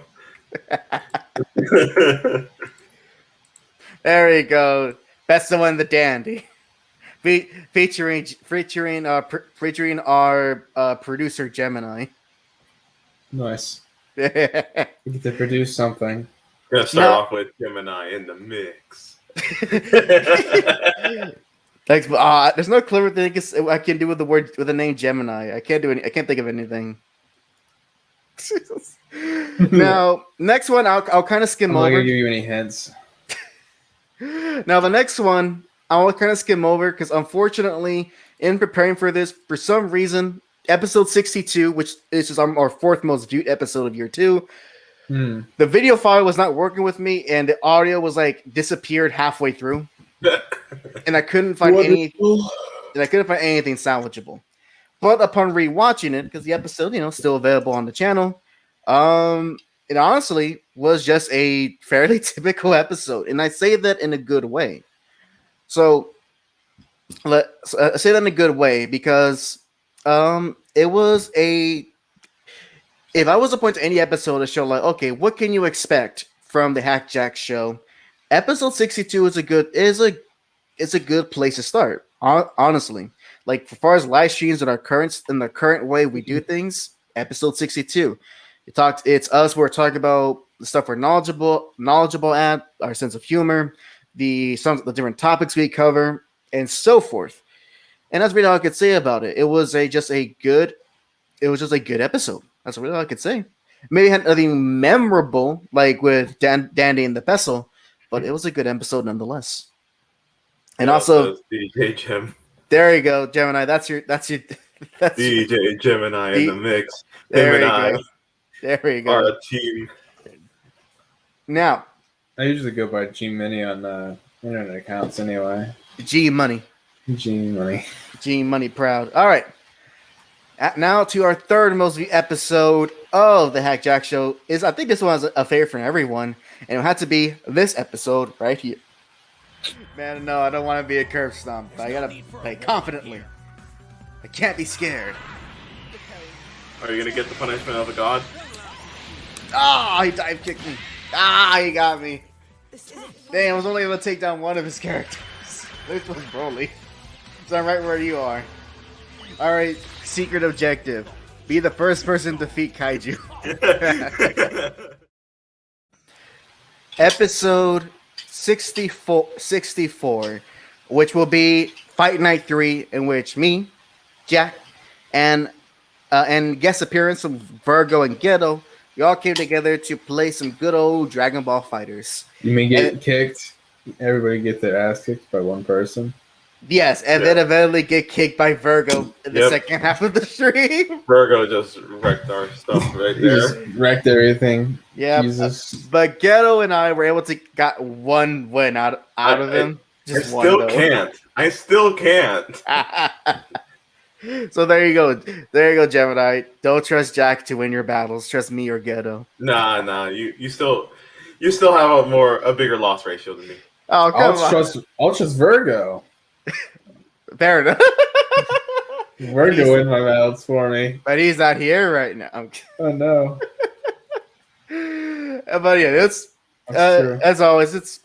There we go. Besso and the Dandy. Featuring our producer Gemini. Nice. Thanks. We get to produce something. Gonna start off with Gemini in the mix. But there's no clever thing I can do with the name Gemini. I can't think of anything. Now, next one I'll kind of skim I'm over. not gonna give you any hints. Now, the next one I'll kind of skim over because unfortunately, in preparing for this, for some reason, episode 62, which is just our fourth most viewed episode of year 2, the video file was not working with me, and the audio was like disappeared halfway through, and I couldn't find anything salvageable. But upon rewatching it, because the episode, still available on the channel, it honestly was just a fairly typical episode, and I say that in a good way. So, I say that in a good way because it was a. If I was to point to any episode to show, like, okay, what can you expect from the JAC Show? Episode 62 is a good place to start. Honestly, like as far as live streams in the current way we do things, episode 62. It's us. We're talking about the stuff we're knowledgeable at, our sense of humor, the different topics we cover, and so forth. And that's really all I could say about it. It was just a good episode. That's really all I could say. Maybe it had nothing memorable like with Dandy and the Besso, but it was a good episode nonetheless. And also DJ Gem. There you go, Gemini. That's DJ Gemini in the mix. There Him you and go. There you go. are a team. Now, I usually go by G Mini on internet accounts anyway. G Money. G Money Proud. All right. Now to our third most viewed episode of the JAC Show is, I think this one was a favorite for everyone, and it had to be this episode right here. Man, no, I don't want to be a curb stomp. I gotta play confidently. I can't be scared. Are you gonna get the punishment of a god? Ah, he dive kicked me. Ah, he got me. Damn, I was only able to take down one of his characters. This was Broly. So I'm right where you are. Alright, secret objective. Be the first person to defeat Kaiju. Episode 64, which will be Fight Night 3, in which me, Jack, and guest appearance from Virgo and Ghetto, we all came together to play some good old Dragon Ball Fighters. You mean get kicked? Everybody get their ass kicked by one person? Yes, and then eventually get kicked by Virgo in the second half of the stream. Virgo just wrecked our stuff right He there. just wrecked everything. Yeah, but Ghetto and I were able to got one win out of him. Just I still can't. So there you go. There you go, Gemini. Don't trust Jack to win your battles. Trust me or Ghetto. Nah. You still have a bigger loss ratio than me. Oh, come on. I'll trust Virgo. Fair enough. Virgo win my battles for me. But he's not here right now. Oh no. But yeah, it's as always.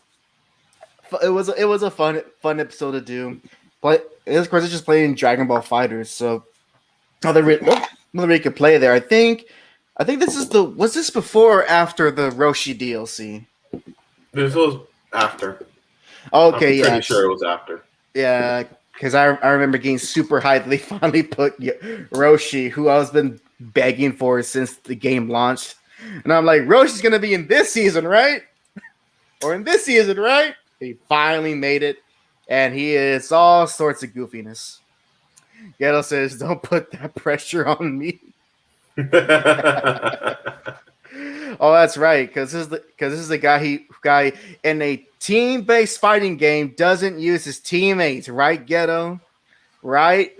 It was a fun episode to do. But of course, it's just playing Dragon Ball Fighters. So another we could play there. I think this is was this before or after the Roshi DLC? This was after. Okay, I'm pretty sure it was after. Yeah, because I remember getting super hyped. They finally put Roshi, who I was been begging for since the game launched, and I'm like, Roshi's gonna be in this season, right? Or in this season, right? He finally made it, and he is all sorts of goofiness. Ghetto says, "Don't put that pressure on me." Oh, that's right. Because this is the guy in a team-based fighting game doesn't use his teammates, right, Ghetto? Right?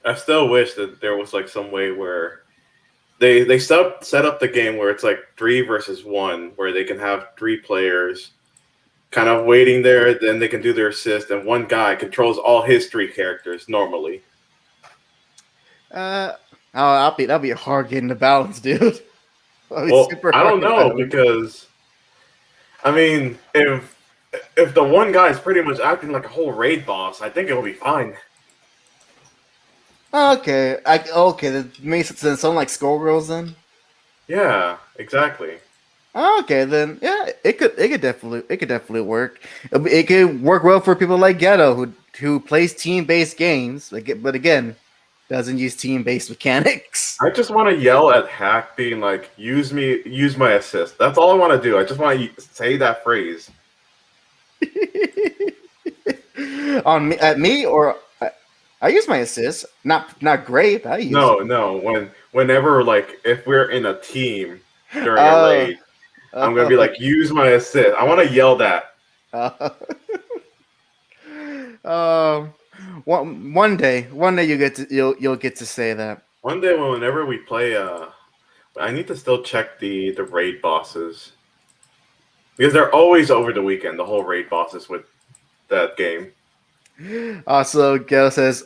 I still wish that there was like some way where they set up the game where it's like 3 versus 1, where they can have 3 players kind of waiting there, then they can do their assist, and one guy controls all his 3 characters normally. That'll be hard getting the balance, dude. Well, I don't know because, I mean, if the one guy is pretty much acting like a whole raid boss, I think it'll be fine. Okay, that makes sense. Sound like Skullgirls then. Yeah, exactly. Okay, then yeah, it could definitely work. It could work well for people like Ghetto who plays team based games, but again, doesn't use team based mechanics. I just want to yell at HAC, being like, use my assist. That's all I want to do. I just want to say that phrase. At me, or I use my assist. Not great, but I use No. Whenever like if we're in a team during a raid, I'm gonna be like, use my assist. I want to yell that. One day you'll get to say that. One day, whenever we play, I need to still check the raid bosses because they're always over the weekend. The whole raid bosses with that game. Also, Gale says,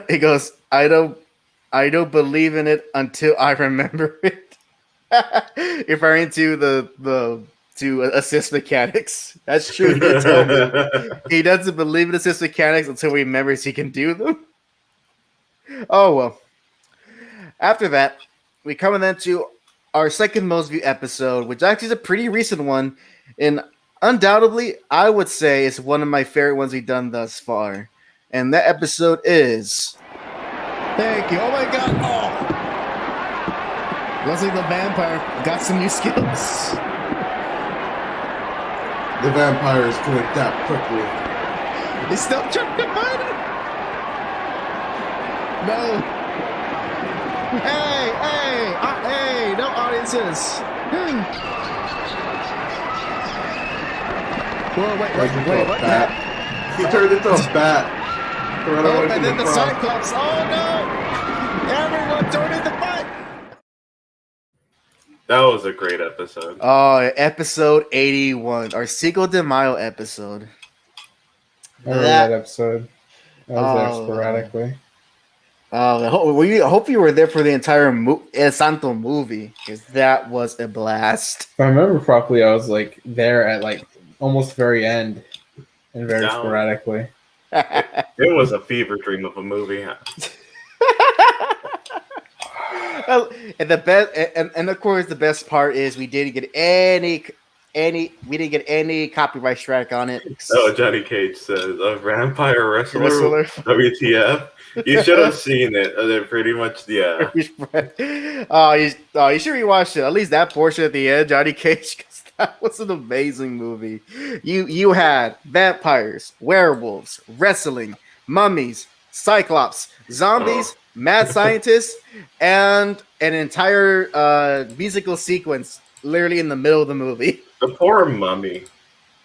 he goes, I don't believe in it until I remember it. Referring to to assist mechanics. That's true. He told me. He doesn't believe in assist mechanics until he remembers he can do them. Oh well. After that, we come into our second most viewed episode, which actually is a pretty recent one, and undoubtedly, I would say it's one of my favorite ones we've done thus far. And that episode is. Thank you. Oh my god. Oh. Leslie the Vampire got some new skills. The vampires can adapt quickly. He's still trying to find it. No. Hey, no audiences. Whoa, wait, what? Bat. He turned into a bat. And then the Cyclops. Oh no! Everyone turned into fight. That was a great episode. Oh, episode 81, our Cinco de Mayo episode. I remember that episode. I was there sporadically. I hope you were there for the entire El Santo movie, because that was a blast. If I remember properly, I was like there at like almost the very end and very sporadically. It was a fever dream of a movie. And the best, and of course, the best part is we didn't get any copyright strike on it. Oh, Johnny Cage says a vampire wrestler. WTF? You should have seen it. They're pretty much you should rewatch it. At least that portion at the end, Johnny Cage, because that was an amazing movie. You had vampires, werewolves, wrestling, mummies, cyclops, zombies, mad scientists, and an entire musical sequence literally in the middle of the movie. The poor mummy.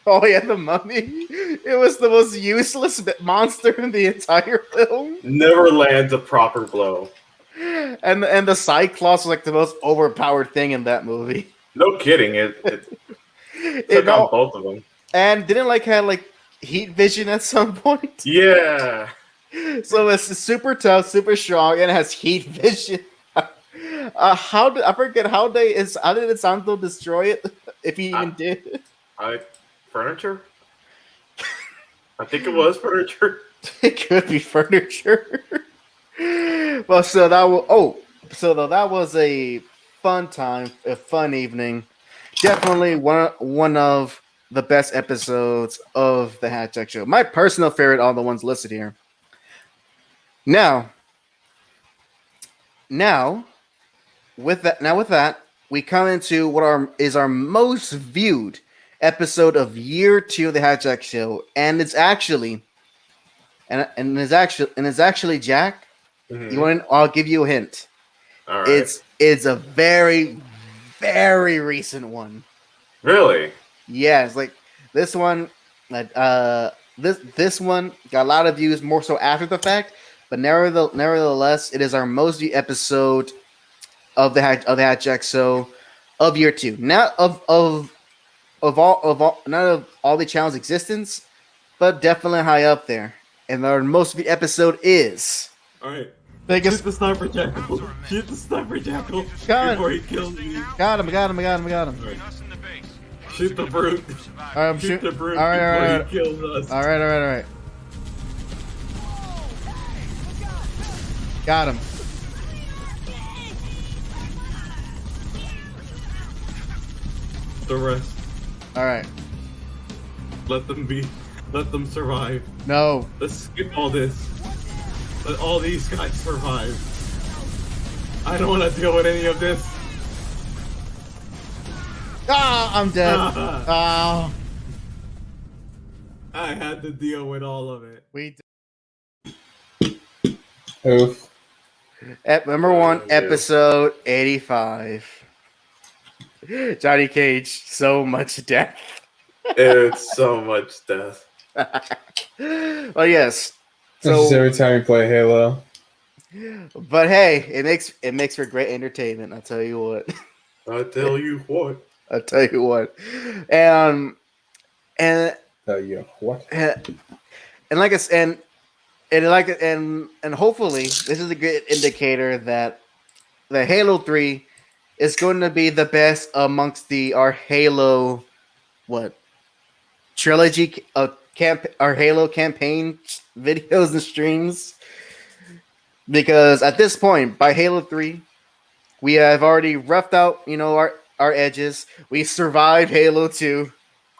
Oh yeah, the mummy. It was the most useless monster in the entire film. Never lands a proper blow. And the Cyclops was like the most overpowered thing in that movie. No kidding. It took on both of them. And didn't have heat vision at some point. Yeah. So it's super tough, super strong, and it has heat vision. I forget how did Santo destroy it? If he even did. Furniture? I think it was furniture. It could be furniture. Well, so that was a fun time, a fun evening. Definitely one of the best episodes of the JAC Show. My personal favorite, all the ones listed here. Now, with that, we come into what our most viewed episode of year 2 of the HAC Show, and it's actually Jack. Mhm. You want? I'll give you a hint. All right. It's a very, very recent one. Really? Yeah, it's like this one. This one got a lot of views more so after the fact, but nevertheless, it is our most viewed episode of the HAC Show of year 2. Not of all not of all the channel's existence, but definitely high up there. And our most viewed episode is All right. biggest. Shoot the sniper jackal. Shoot the sniper jackal Got before it. he kills me. Got him. Shoot the brute. All right, I'm Shoot shooting. the brute All right. before he kills us. All right. Got him. The rest. All right. Let them be. Let them survive. No. Let's skip all this. Let all these guys survive. I don't want to deal with any of this. Ah, I'm dead. Ah, I had to deal with all of it. we. Oof. Number 1, episode 85. Johnny Cage, so much death. It's so much death. Well, yes. This is So, every time you play Halo. but hey, it makes for great entertainment. I'll tell you what. I tell you what. I'll tell you what. And Tell you what? and like I said, and hopefully this is a good indicator that the Halo 3 is going to be the best amongst our Halo trilogy our Halo campaign videos and streams, because at this point by Halo 3 we have already roughed out our edges. We survived Halo 2,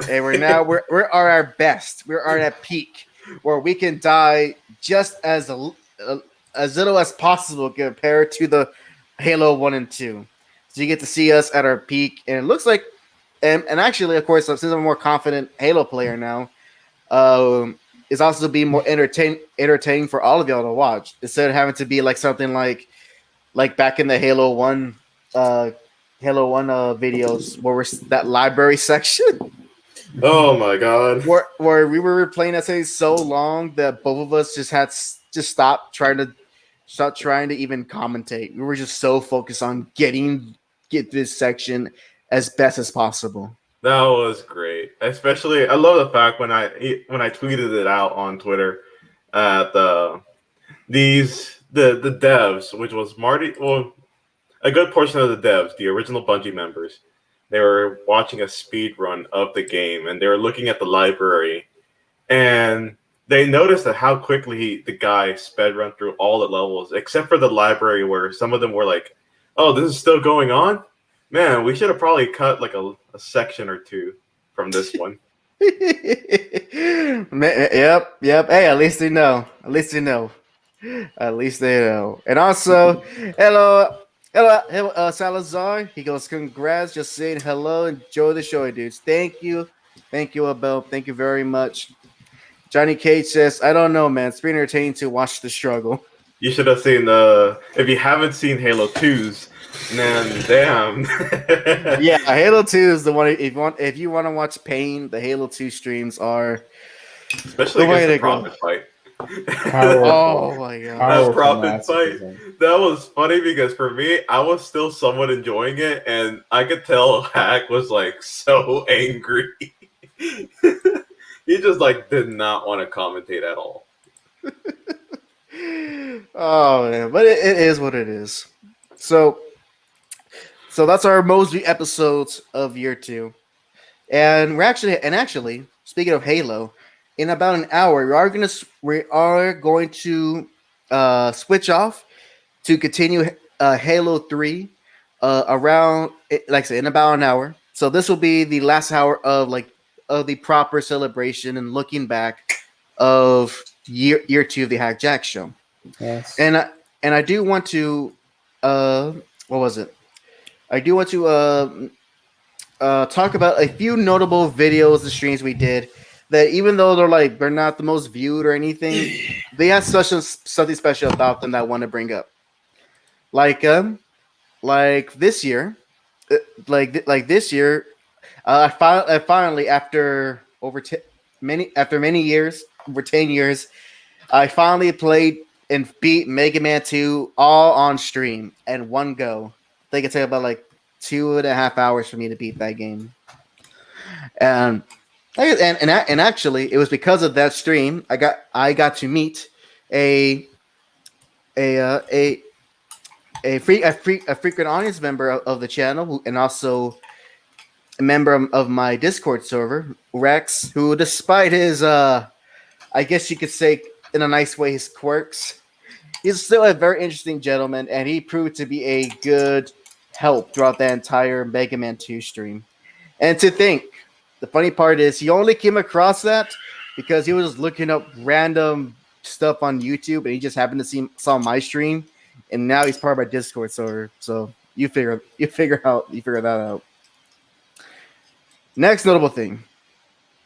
and we're at our best. We're at peak where we can die just as little as possible compared to the Halo 1 and 2. So you get to see us at our peak, and it looks like, and actually, of course, since I'm a more confident Halo player now, it's also being more entertaining for all of y'all to watch, instead of having to be like something like back in the Halo 1 videos where we're that library section. Oh my god. Where we were playing that thing so long that both of us just stopped trying to even commentate. We were just so focused on get this section as best as possible. That was great. Especially, I love the fact when I tweeted it out on Twitter, the devs, which was Marty, well, a good portion of the devs, the original Bungie members, they were watching a speed run of the game, and they were looking at the library, and they noticed that how quickly the guy sped run through all the levels, except for the library where some of them were like, "Oh, this is still going on? Man, we should have probably cut like a section or two from this one." Yep. Hey, at least they know. And also, hello, Salazar. He goes, "Congrats, just saying hello. Enjoy the show, dudes. Thank you, Abel. Thank you very much." Johnny Cage says, "I don't know, man. It's been entertaining to watch the struggle." You should have seen if you haven't seen Halo 2's, man, damn. Yeah, Halo 2 is the one. If you want to watch pain, the Halo 2 streams are especially the way against the to go. Prophet fight. Oh my god. That Prophet fight, that was funny because for me, I was still somewhat enjoying it, and I could tell Hack was like so angry. He just like did not want to commentate at all. Oh man, but it is what it is. So that's our most viewed episodes of year 2, and actually speaking of Halo, in about an hour we are going to switch off to continue Halo 3 around, like I said, in about an hour. So this will be the last hour of the proper celebration and looking back of year 2 of the JAC Show. Yes. And I do want to what was it? I do want to talk about a few notable videos and streams we did that even though they're not the most viewed or anything, they have something special about them that I want to bring up. Like this year, like this year, I finally after many years, over 10 years, I finally played and beat Mega Man 2 all on stream at one go. I think it took about like 2.5 hours for me to beat that game. And actually, it was because of that stream I got to meet a frequent audience member of the channel, and also a member of my Discord server, Rex, who, despite his I guess you could say in a nice way, his quirks, he's still a very interesting gentleman, and he proved to be a good help throughout that entire Mega Man 2 stream. And to think, the funny part is he only came across that because he was looking up random stuff on YouTube, and he just happened to saw my stream, and now he's part of my Discord server. So you figure that out. Next notable thing.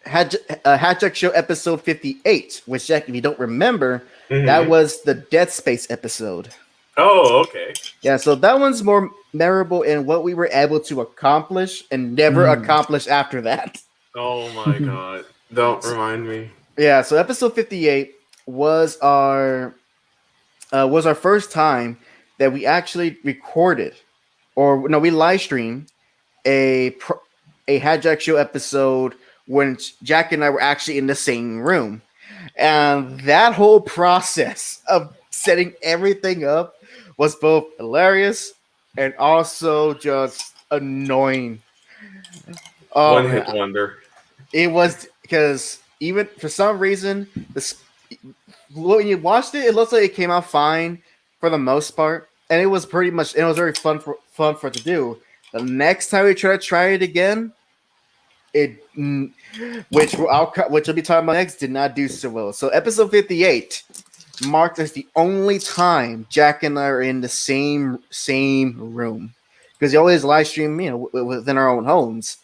HAC Show episode 58, which, Jack, if you don't remember, that was the Dead Space episode. Oh, okay. Yeah, so that one's more memorable in what we were able to accomplish and never accomplish after that. Oh my god. Don't remind me. Yeah, so episode 58 was our first time that we actually recorded, or no, we live streamed a HAC Show episode when Jack and I were actually in the same room. And that whole process of setting everything up was both hilarious and also just annoying. One hit wonder. It was, because even for some reason, when you watched it, it looks like it came out fine for the most part. And it was very fun for it to do. The next time we try it again, which we'll be talking about next, did not do so well. So episode 58 marked as the only time Jack and I are in the same room, because he always live stream, within our own homes.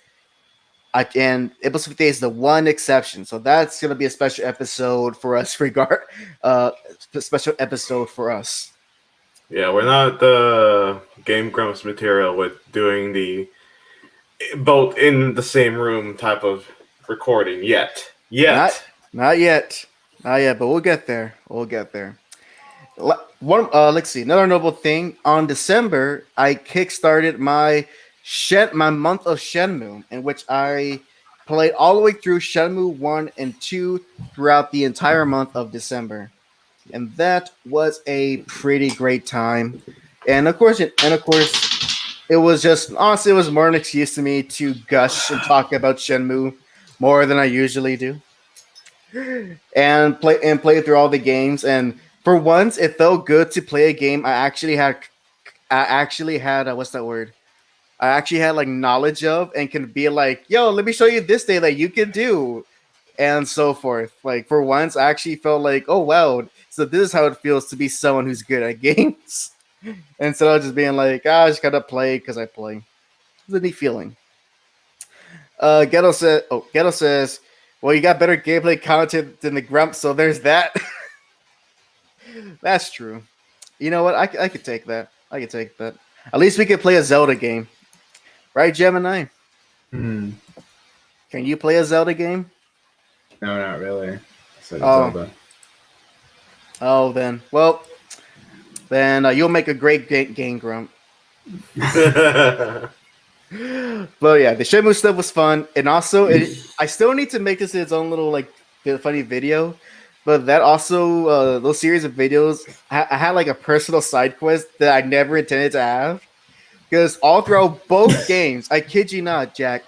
And episode 58 is the one exception, so that's gonna be a special episode for us. Special episode for us. Yeah, we're not the Game Grumps material with doing the both in the same room type of recording yet. Not yet, but we'll get there. Let's see. Another notable thing, on December, I kickstarted my month of Shenmue, in which I played all the way through Shenmue 1 and 2 throughout the entire month of December. And that was a pretty great time. And of course, it was just, honestly, it was more an excuse to me to gush and talk about Shenmue more than I usually do. And play through all the games. And for once, it felt good to play a game I actually had what's that word? I actually had like knowledge of, and can be like, yo, let me show you this thing that you can do, and so forth. Like, for once, I actually felt like, oh wow, so this is how it feels to be someone who's good at games. Instead of just being like, I just gotta play because I play. It's a neat feeling. Ghetto says, well, you got better gameplay content than the Grump, so there's that. That's true. You know what? I could take that. At least we could play a Zelda game. Right, Gemini? Can you play a Zelda game? No, not really. Zelda. Oh, then. Well, then you'll make a great game Grump. But yeah, the Shenmue stuff was fun. And also, I still need to make this its own little like funny video. But that also, those series of videos, I had like a personal side quest that I never intended to have. Because all throughout both games, I kid you not, Jack,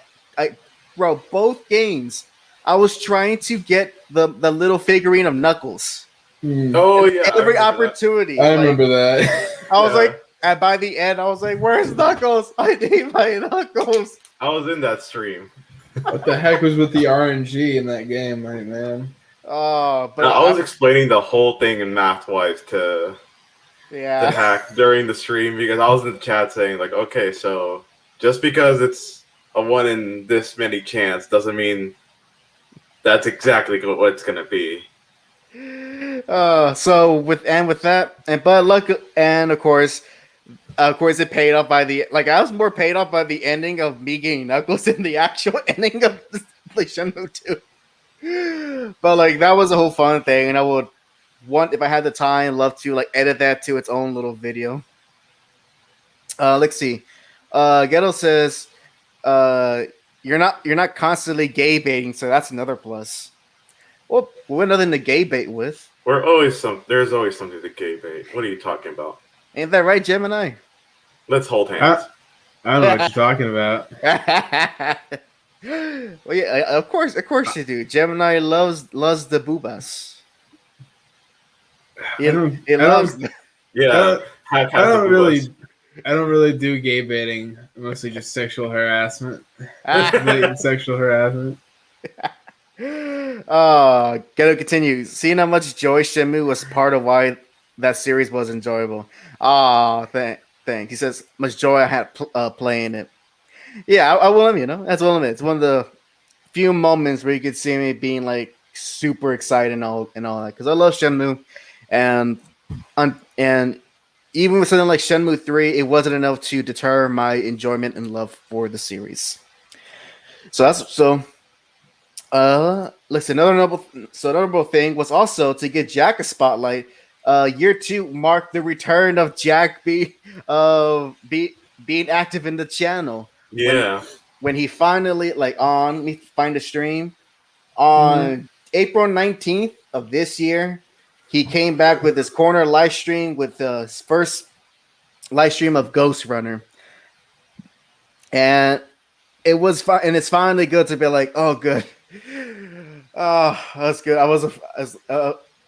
throughout both games, I was trying to get the little figurine of Knuckles. Oh yeah, every opportunity. I remember that. I was like, and by the end, I was like, "Where's Knuckles? I need my Knuckles." I was in that stream. What the heck was with the RNG in that game, right, man? But I was explaining the whole thing in math-wise to yeah. Hack during the stream because I was in the chat saying like, okay, so just because it's a 1 in this many chance doesn't mean that's exactly what it's gonna be. So with that, but luck, and of course, it paid off by the I was more paid off by the ending of me getting Knuckles than the actual ending of like Shenmue 2. But that was a whole fun thing, and I would if I had the time, love to edit that to its own little video. Let's see. Ghetto says, you're not constantly gay baiting, so that's another plus. Well, we're nothing to gay bait with. There's always something to gay bait. What are you talking about? Ain't that right, Gemini? Let's hold hands. I don't know what you're talking about. Well, yeah, of course you do. Gemini loves the boobas. Yeah, I don't really do gay baiting. Mostly just sexual harassment. Blatant sexual harassment. Gotta continue. Seeing how much joy Shenmue was part of why that series was enjoyable. Thanks. He says much joy I had playing it. Yeah, I will. That's one of it. It's one of the few moments where you could see me being super excited and all that because I love Shenmue, and even with something like Shenmue 3, it wasn't enough to deter my enjoyment and love for the series. Listen, another notable thing was also to get JAC a spotlight. Year 2 marked the return of JAC being active in the channel. Yeah. When he finally me find a stream on April 19th of this year, he came back with his corner live stream with his first live stream of Ghost Runner, and it was fun. And it's finally good to be oh, good. Oh, that's good. I was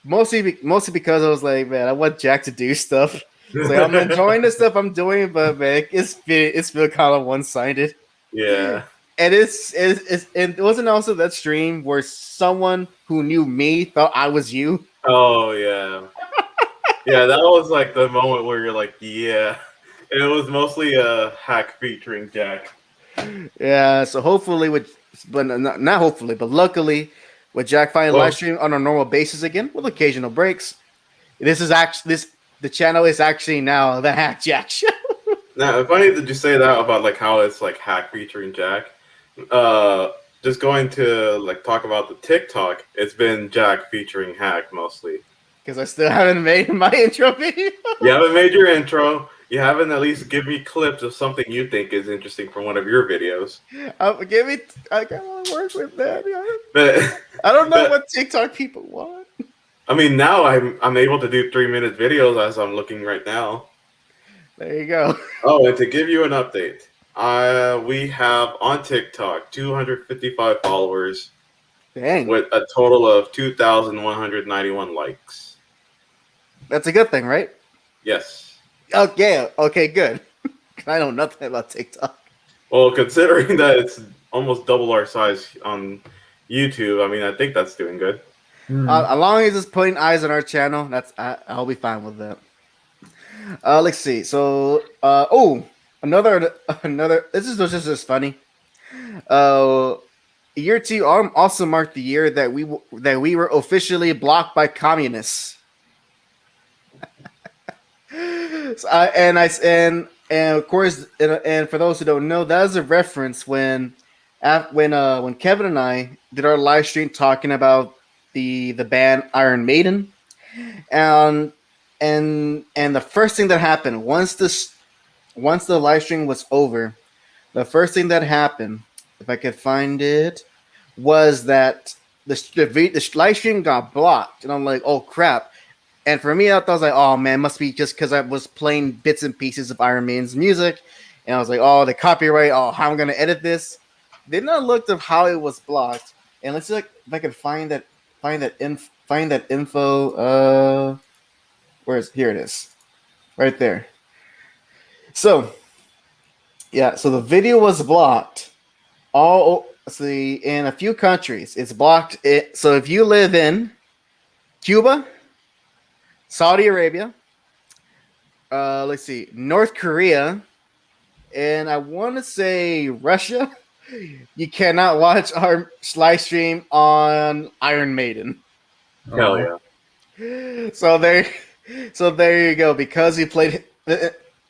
mostly because I was man, I want JAC to do stuff. So I'm enjoying the stuff I'm doing, but man, it's been kind of one-sided. Yeah. And it wasn't also that stream where someone who knew me thought I was you. Oh yeah. Yeah, that was the moment where you're yeah. And it was mostly a hack featuring JAC. Yeah, so hopefully but luckily with JAC finally live stream on a normal basis again with occasional breaks. The channel is actually now the JAC Show. Now, funny that you say that about how it's hack featuring JAC. Just going to talk about the TikTok, it's been JAC featuring hack mostly. Because I still haven't made my intro video. You haven't made your intro. You haven't at least give me clips of something you think is interesting from one of your videos. I gotta work with that. But I don't know what TikTok people want. I mean, now I'm able to do 3-minute videos as I'm looking right now. There you go. Oh, and to give you an update, we have on TikTok 255 followers. Dang. With a total of 2,191 likes. That's a good thing, right? Yes. Okay, good. I know nothing about TikTok. Well, considering that it's almost double our size on YouTube, I mean, I think that's doing good. As long as it's putting eyes on our channel, I'll be fine with that. Let's see. So, another. This is just funny. Year 2 also marked the year that we were officially blocked by communists. And of course, and for those who don't know, that is a reference when Kevin and I did our live stream talking about the band Iron Maiden, and the first thing that happened once the live stream was over, the first thing that happened, if I could find it, was that the live stream got blocked, and I'm like, oh crap. And for me, I was like, oh man, must be just because I was playing bits and pieces of Iron Maiden's music, and I was like, oh, the copyright, oh, how am I gonna edit this? Then I looked up how it was blocked, and let's see if I can find that info. Here it is, right there. So, yeah, so the video was blocked. All see, in a few countries, it's blocked. So if you live in Cuba, Saudi Arabia, let's see, North Korea, and I want to say Russia, you cannot watch our live stream on Iron Maiden. Hell yeah. So there you go. Because we played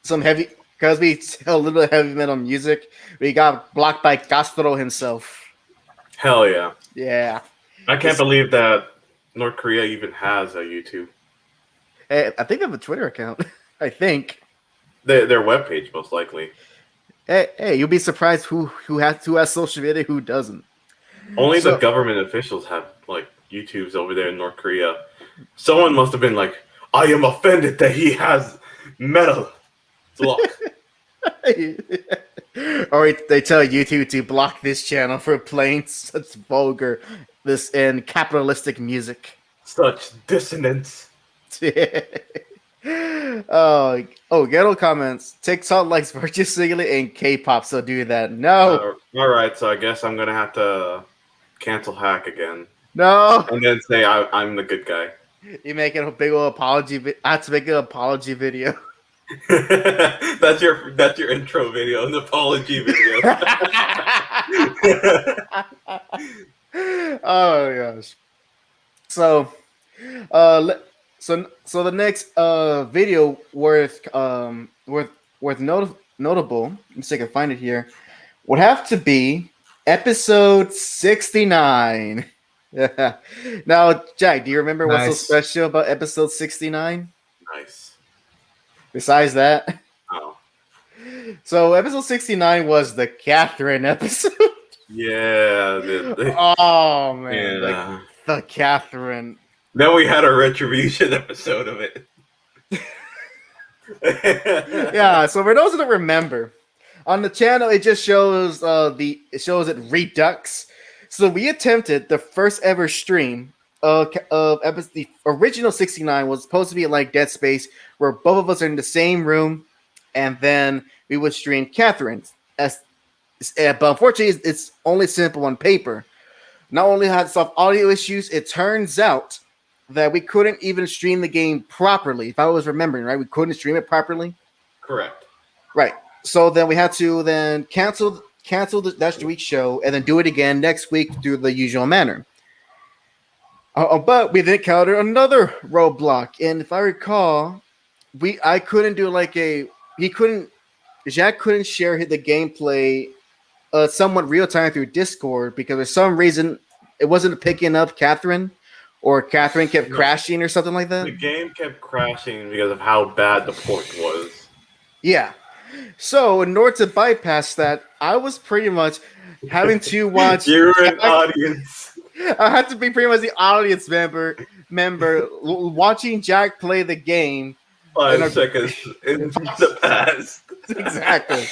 some heavy, because we tell a little bit of heavy metal music, we got blocked by Castro himself. Hell yeah. Yeah. I can't believe that North Korea even has a YouTube. Hey, I think they have a Twitter account. I think. Their webpage, most likely. Hey, you'll be surprised who has social media, who doesn't. Only the government officials have like YouTubes over there in North Korea. Someone must have been like, I am offended that he has metal. Block. Or they tell YouTube to block this channel for playing such vulgar and capitalistic music. Such dissonance. Oh, ghetto comments. TikTok likes virtue signaling and K-pop, so do that. No. All right, so I guess I'm gonna have to cancel HAC again. No. And then say I'm the good guy. You making a big old apology. I have to make an apology video. That's your intro video, an apology video. Oh my gosh. So the next video worth notable, let me see if I can find it here, would have to be episode 69. Now, Jack, do you remember what's so special about episode 69? Nice. Besides that? Oh. So episode 69 was the Catherine episode. Yeah. Oh man, the Catherine. Then we had a retribution episode of it. Yeah, so for those who don't remember, on the channel it just shows it Redux. So we attempted the first ever stream of episode. The original 69 was supposed to be like Dead Space, where both of us are in the same room, and then we would stream Catherine. But unfortunately, it's only simple on paper. Not only had some audio issues, it turns out that we couldn't even stream the game properly. If I was remembering right, we couldn't stream it properly. Correct. Right. So then we had to then cancel that week's show and then do it again next week through the usual manner. But we then encountered another roadblock, and if I recall, Jack couldn't share the gameplay somewhat real time through Discord because for some reason it wasn't picking up Catherine, or Catherine kept crashing or something like that. The game kept crashing because of how bad the port was. Yeah. So in order to bypass that, I was pretty much having to watch. You're an audience. I had to be pretty much the audience member watching Jack play the game. 5 seconds in the past. Exactly.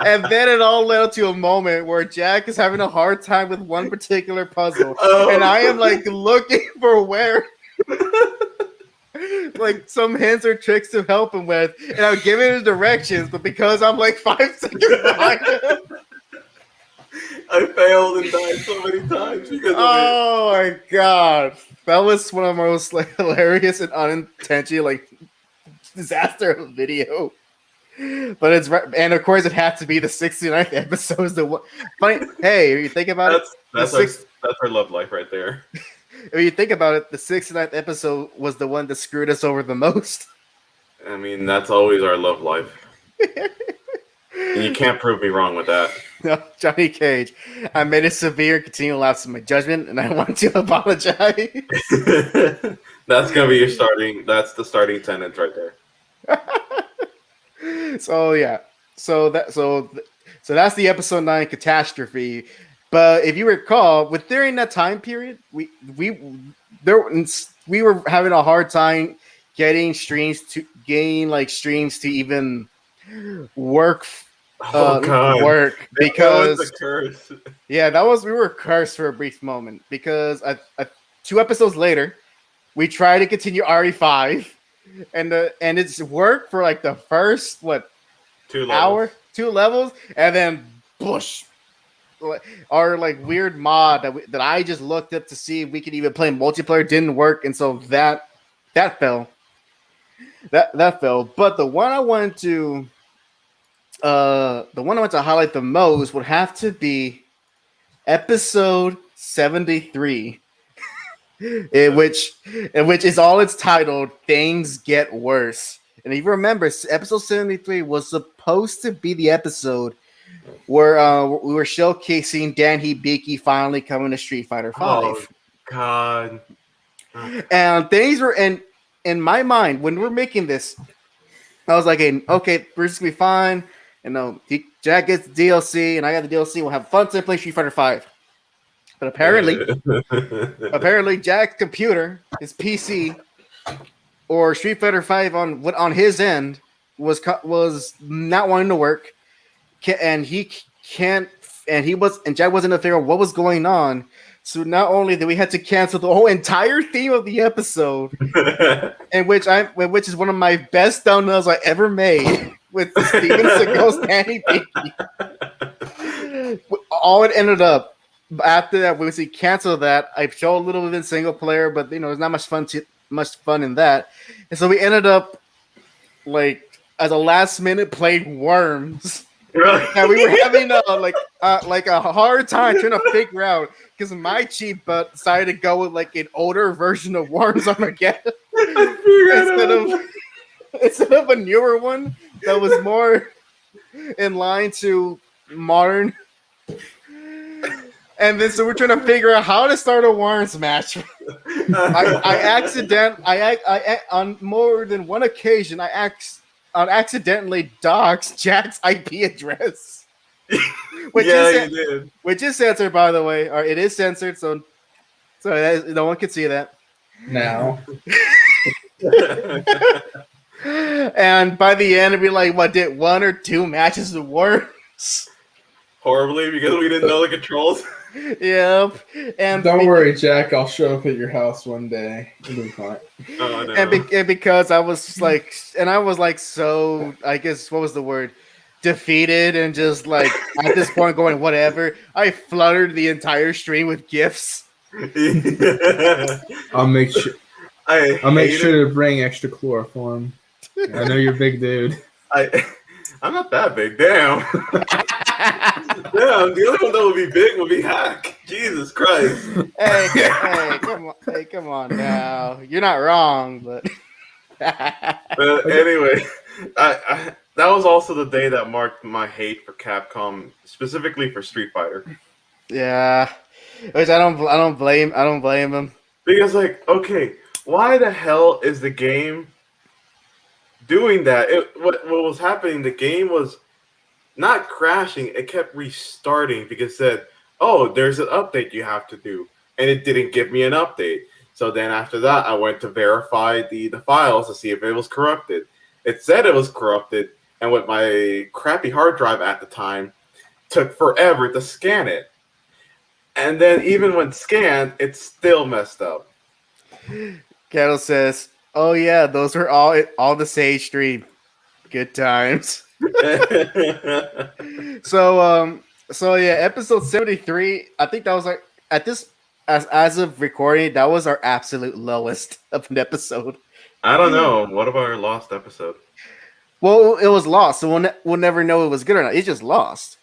And then it all led up to a moment where Jack is having a hard time with one particular puzzle. And I am like looking for where like some hints or tricks to help him with. And I'm giving him directions, but because I'm like 5 seconds behind him, I failed and died so many times because of it. Oh my god. That was one of the most like hilarious and unintentional like disaster of a video. But it's and of course it had to be the 69th episode. Is the one. Funny, hey, you think about that's our love life right there. If you think about it, the 69th episode was the one that screwed us over the most. I mean, that's always our love life. And you can't prove me wrong with that. No, Johnny Cage. I made a severe continual lapse in my judgment, and I want to apologize. That's gonna be that's the starting sentence right there. So yeah. So that's the episode 9 catastrophe. But if you recall, during that time period, we were having a hard time getting streams to even work. Work because that was a curse. Yeah, we were cursed for a brief moment because 2 episodes later, we tried to continue RE5, and it's worked for like the first 2 levels, and then bush. our like weird mod that I just looked up to see if we could even play multiplayer didn't work, and so that fell. That fell. But the one I wanted to highlight the most would have to be episode 73. in which is all it's titled, Things Get Worse. And if you remember, episode 73 was supposed to be the episode where we were showcasing Dan Hibiki finally coming to Street Fighter V. Oh God! And things were in my mind when we're making this. I was like, okay, we're just gonna be fine. And Jack gets the DLC, and I got the DLC. We'll have fun to play Street Fighter V. But apparently, Jack's computer, his PC, or Street Fighter V on his end was not wanting to work, and Jack wasn't able to figure out what was going on. So not only did we have to cancel the whole entire theme of the episode, which is one of my best thumbnails I ever made with Steven Seagal's Danny Pinky. All it ended up. After that, once we canceled that, I showed a little bit in single player, but there's not much fun in that. And so we ended up like as a last minute playing Worms. Really? And we were having like a hard time trying to figure out because my cheap butt decided to go with like an older version of Worms Armageddon instead of a newer one that was more in line to modern. And then so we're trying to figure out how to start a Worms match. I on more than one occasion I accidentally doxed Jack's IP address. Which is censored, by the way. Or it is censored, so no one can see that. Now. And by the end, it'd be like, what, did 1 or 2 matches of Worms? Horribly, because we didn't know the controls. Yep. And don't worry, Jack. I'll show up at your house one day. It'll be fine. Oh, no. And because I was like, so I guess what was the word? Defeated and just like at this point going whatever. I flooded the entire stream with gifts. I'll make sure. I'll make sure to bring extra chloroform. I know you're a big dude. I'm not that big. Damn. Damn. The only one that would be big would be HAC. Jesus Christ. Hey, come on now. You're not wrong, but. Anyway, that was also the day that marked my hate for Capcom, specifically for Street Fighter. Yeah, which I don't blame him, because like, okay, why the hell is the game doing that? What was happening? The game was not crashing; it kept restarting because it said, "Oh, there's an update you have to do," and it didn't give me an update. So then after that, I went to verify the files to see if it was corrupted. It said it was corrupted, and with my crappy hard drive at the time, took forever to scan it. And then even when scanned, it still messed up. Kettle says, "Oh yeah, those were all the Sage stream. Good times." So yeah, episode 73. I think that was like at this. As of recording, that was our absolute lowest of an episode. I don't know. What about our lost episode? Well, it was lost, so we'll never know it was good or not. It's just lost.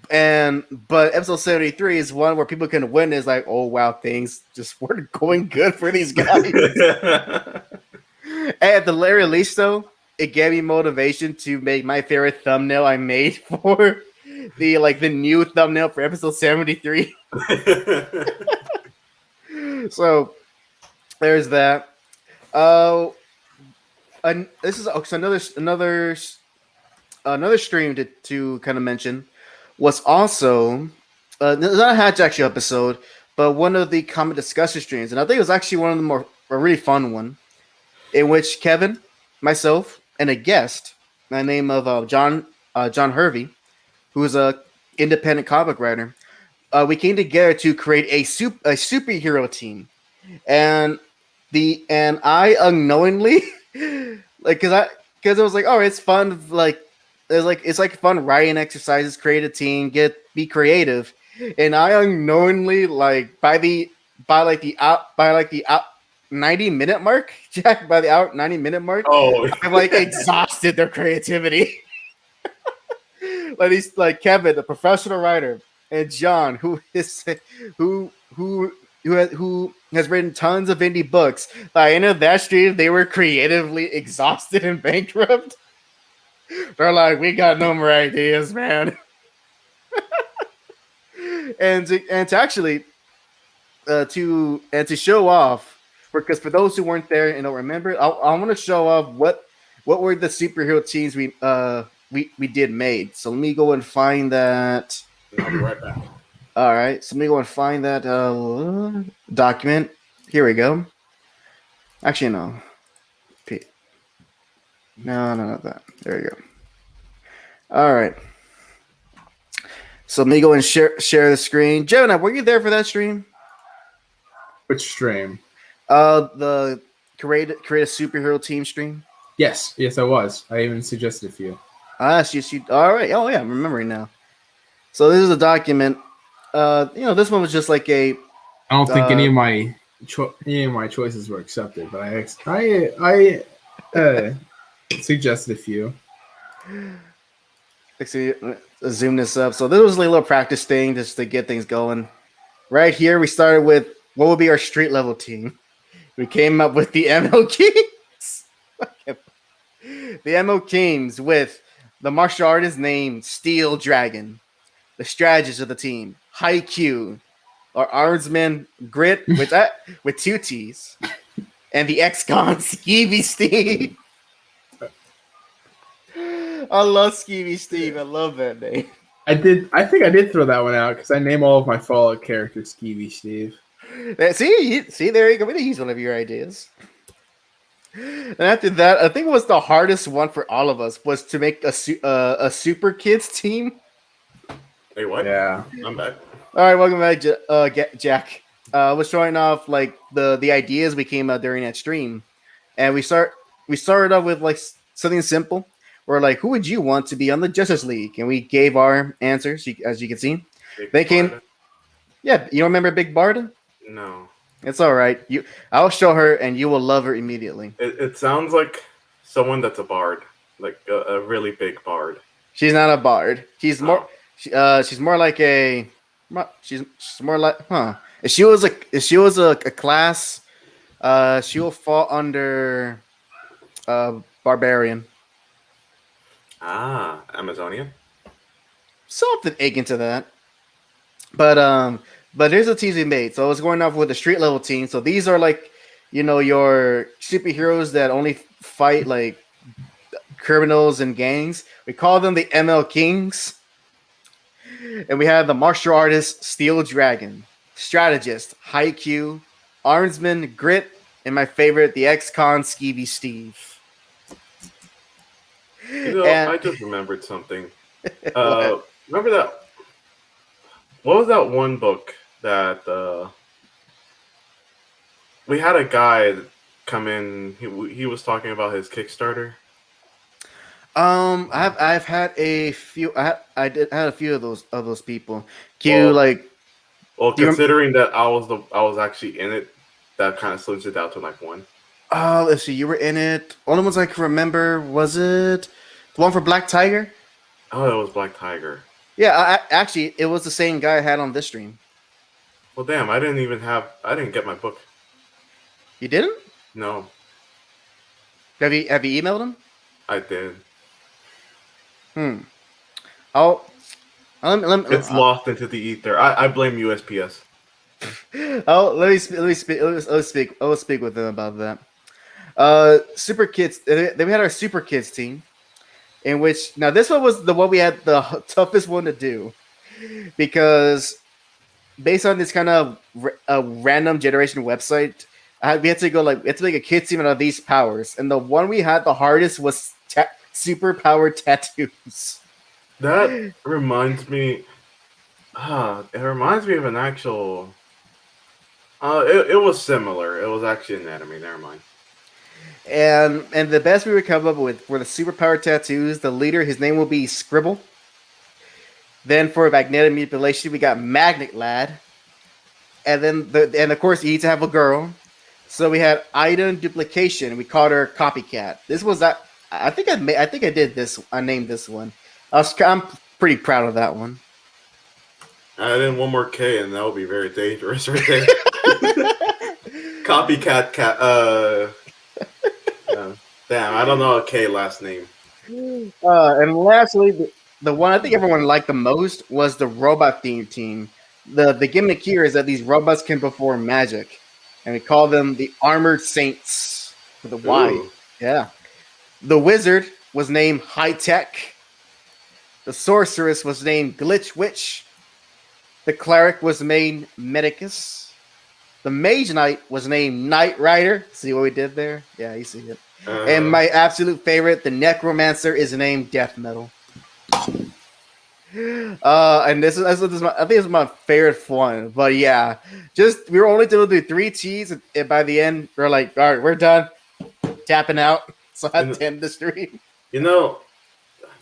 But episode 73 is one where people can witness like, oh wow, things just weren't going good for these guys. At the very least, though, it gave me motivation to make my favorite thumbnail I made for the new thumbnail for episode 73. So there's that. And this is another stream to kind of mention was also not a JAC Show episode, but one of the comment discussion streams, and I think it was actually one of the a really fun one, in which Kevin, myself, and a guest by the name of John Hervey, who is a independent comic writer. We came together to create a superhero team, and I unknowingly, because it was like, oh, it's fun, it's like fun writing exercises, create a team, be creative, and I unknowingly like by the 90-minute mark, Jack, by the out 90-minute mark, Oh, I've like exhausted their creativity. Like he's like Kevin, the professional writer, and John, who has written tons of indie books. By the end of that stream, they were creatively exhausted and bankrupt. They're like, we got no more ideas, man. and to actually to show off, because for those who weren't there and don't remember, I want to show off what were the superhero teams we did made. So let me go and find that. I'll be right back. All right, so let me go and find that document. Here we go. Actually, no. No, not that. There you go. All right. So let me go and share the screen. Gemini, were you there for that stream? Which stream? The create a superhero team stream. Yes, I was. I even suggested a few. You. All right. Oh yeah, I'm remembering now. So this is a document. This one was just like a. I don't think any of my choices were accepted, but I suggested a few. Let's see, zoom this up. So this was like a little practice thing just to get things going. Right here, we started with what would be our street level team. We came up with the MO Kings. The MO Kings with the martial artist named Steel Dragon. The strategist of the team, Haikyuu, our armsman Grit with 2 T's, and the ex-con Skeevy Steve. I love Skeevy Steve. I love that name. I think I did throw that one out because I name all of my Fallout characters Skeevy Steve. See, there you go. Maybe he's one of your ideas. And after that, I think it was the hardest one for all of us was to make a Super Kids team. Hey, what? Yeah, I'm back. All right, welcome back, Jack. Was showing off like the ideas we came out during that stream, and we started off with like something simple. We're like, who would you want to be on the Justice League? And we gave our answers, as you can see. They came. Bard. Yeah, you don't remember Big Barda? No. It's all right. I'll show her, and you will love her immediately. It sounds like someone that's a bard, like a really big bard. She's not a bard. She's more. She's more like a. She's more like. If she was a class, she will fall under. Barbarian. Amazonian. Something akin to that. But here's the teams we made. So I was going off with a street level team. So these are like, your superheroes that only fight like criminals and gangs. We call them the ML Kings. And we have the martial artist Steel Dragon, strategist Haikyuu, armsman Grit, and my favorite, the ex-con Skeevy Steve. I just remembered something. Remember that? What was that one book that we had a guy come in? He was talking about his Kickstarter. I've had a few. I had a few of those people. Considering that I was actually in it, that kind of slims it down to like one. Let's see. You were in it. Only ones I can remember was it the one for Black Tiger? Oh, it was Black Tiger. Yeah, actually, it was the same guy I had on this stream. Well, damn, I didn't get my book. You didn't? No. Have you emailed him? I did. It's lost into the ether. I blame USPS. Let me speak with them about that. Super Kids. Then we had our Super Kids team, in which now this one was the one we had the toughest one to do, because based on this kind of random generation website, we had to make a kids team out of these powers, and the one we had the hardest was super powered tattoos. That reminds me. It reminds me of an actual. It was similar. It was actually an anime. Never mind. And the best we would come up with were the superpower tattoos. The leader, his name will be Scribble. Then for magnetic manipulation, we got Magnet Lad. And then and of course you need to have a girl. So we had item duplication. We called her Copycat. This was that I think I think I did this. I named this one. I'm pretty proud of that one. Add in one more K, and that would be very dangerous, right there. Copycat cat. Damn, I don't know a K last name. And lastly, the one I think everyone liked the most was the robot theme team. The gimmick here is that these robots can perform magic, and we call them the Armored Saints with a Y. Ooh. Yeah. The wizard was named High Tech. The sorceress was named Glitch Witch. The cleric was named Medicus. The mage knight was named Knight Rider. See what we did there? Yeah, you see it. And my absolute favorite, the necromancer, is named Death Metal. And this is I think it's my favorite one. But yeah, we were only able to do 3 T's, and by the end we're like, all right, we're done, tapping out. So I had to end the stream. You know,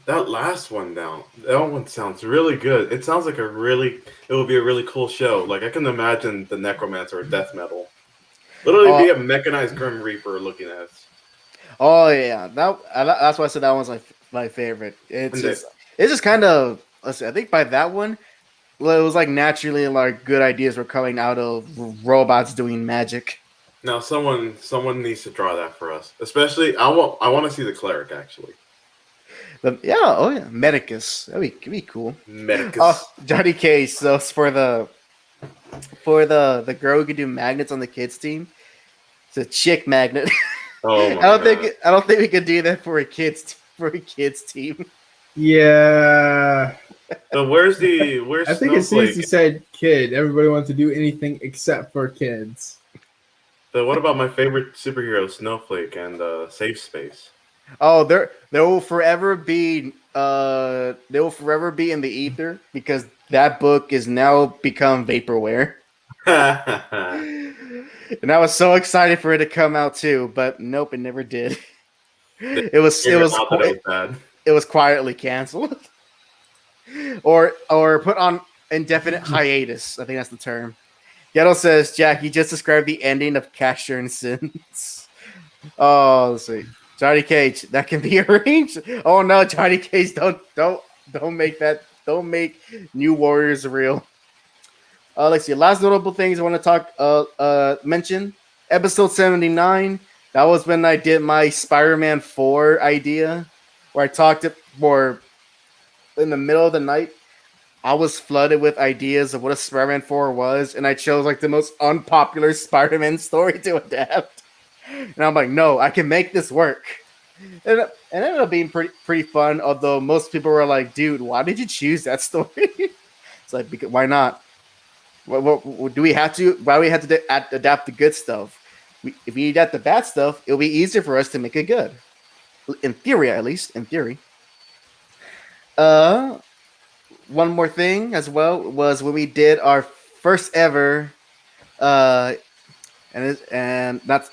that last one now, that one sounds really good. It sounds like it would be a really cool show. Like I can imagine the necromancer or death metal. Literally be a mechanized Grim Reaper looking at us. Oh yeah, that's why I said that one's my favorite. It's just kind of, let's see, I think by that one, it was like naturally like good ideas were coming out of robots doing magic. Now someone needs to draw that for us. Especially I want to see the cleric actually. Medicus. That'd be cool. Medicus. Oh, Johnny Cage. So for the girl who could do magnets on the kids team, it's a chick magnet. Oh my I don't think we could do that for a kids team. Yeah. So where's I think as soon as you said kid, everybody wants to do anything except for kids. So what about my favorite superhero, Snowflake, and Safe Space? Oh, they will forever be in the ether because that book is now become vaporware. And I was so excited for it to come out too, but nope, it never did. It was quietly canceled. or put on indefinite hiatus. I think that's the term. Ghetto says, Jack, you just described the ending of Casher and Sins. Oh, let's see. Johnny Cage, that can be arranged. Oh no, Johnny Cage, don't make that. Don't make New Warriors real. Let's see. Last notable things I want to mention. Episode 79. That was when I did my Spider-Man 4 idea, where I talked it more in the middle of the night. I was flooded with ideas of what a Spider-Man 4 was, and I chose like the most unpopular Spider-Man story to adapt. And I'm like, no, I can make this work. And it ended up being pretty fun, although most people were like, dude, why did you choose that story? It's like, why not? What do we have to? Why do we have to adapt the good stuff? If we adapt the bad stuff, it'll be easier for us to make it good. In theory, at least. In theory. One more thing as well was when we did our first ever, and that's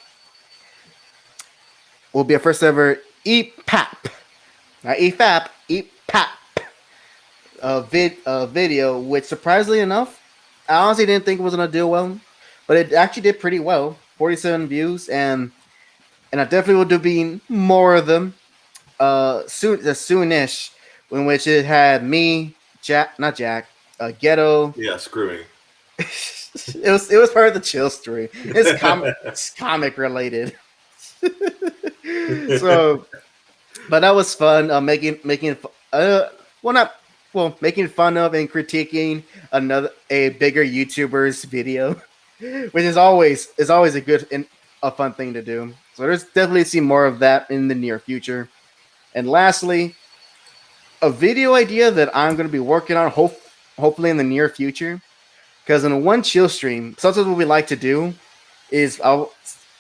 will be our first ever EPAP, not EFAP, EPAP video, which surprisingly enough, I honestly didn't think it was gonna do well, but it actually did pretty well. 47 views, and I definitely will be more of them soonish, in which it had me, Ghetto. Yeah, screw me. It was part of the chill stream. It's comic related. So, but that was fun. Making fun of and critiquing a bigger YouTuber's video, which is always a good and a fun thing to do. So there's definitely see more of that in the near future. And lastly, a video idea that I'm going to be working on hopefully in the near future, because in one chill stream, sometimes what we like to do is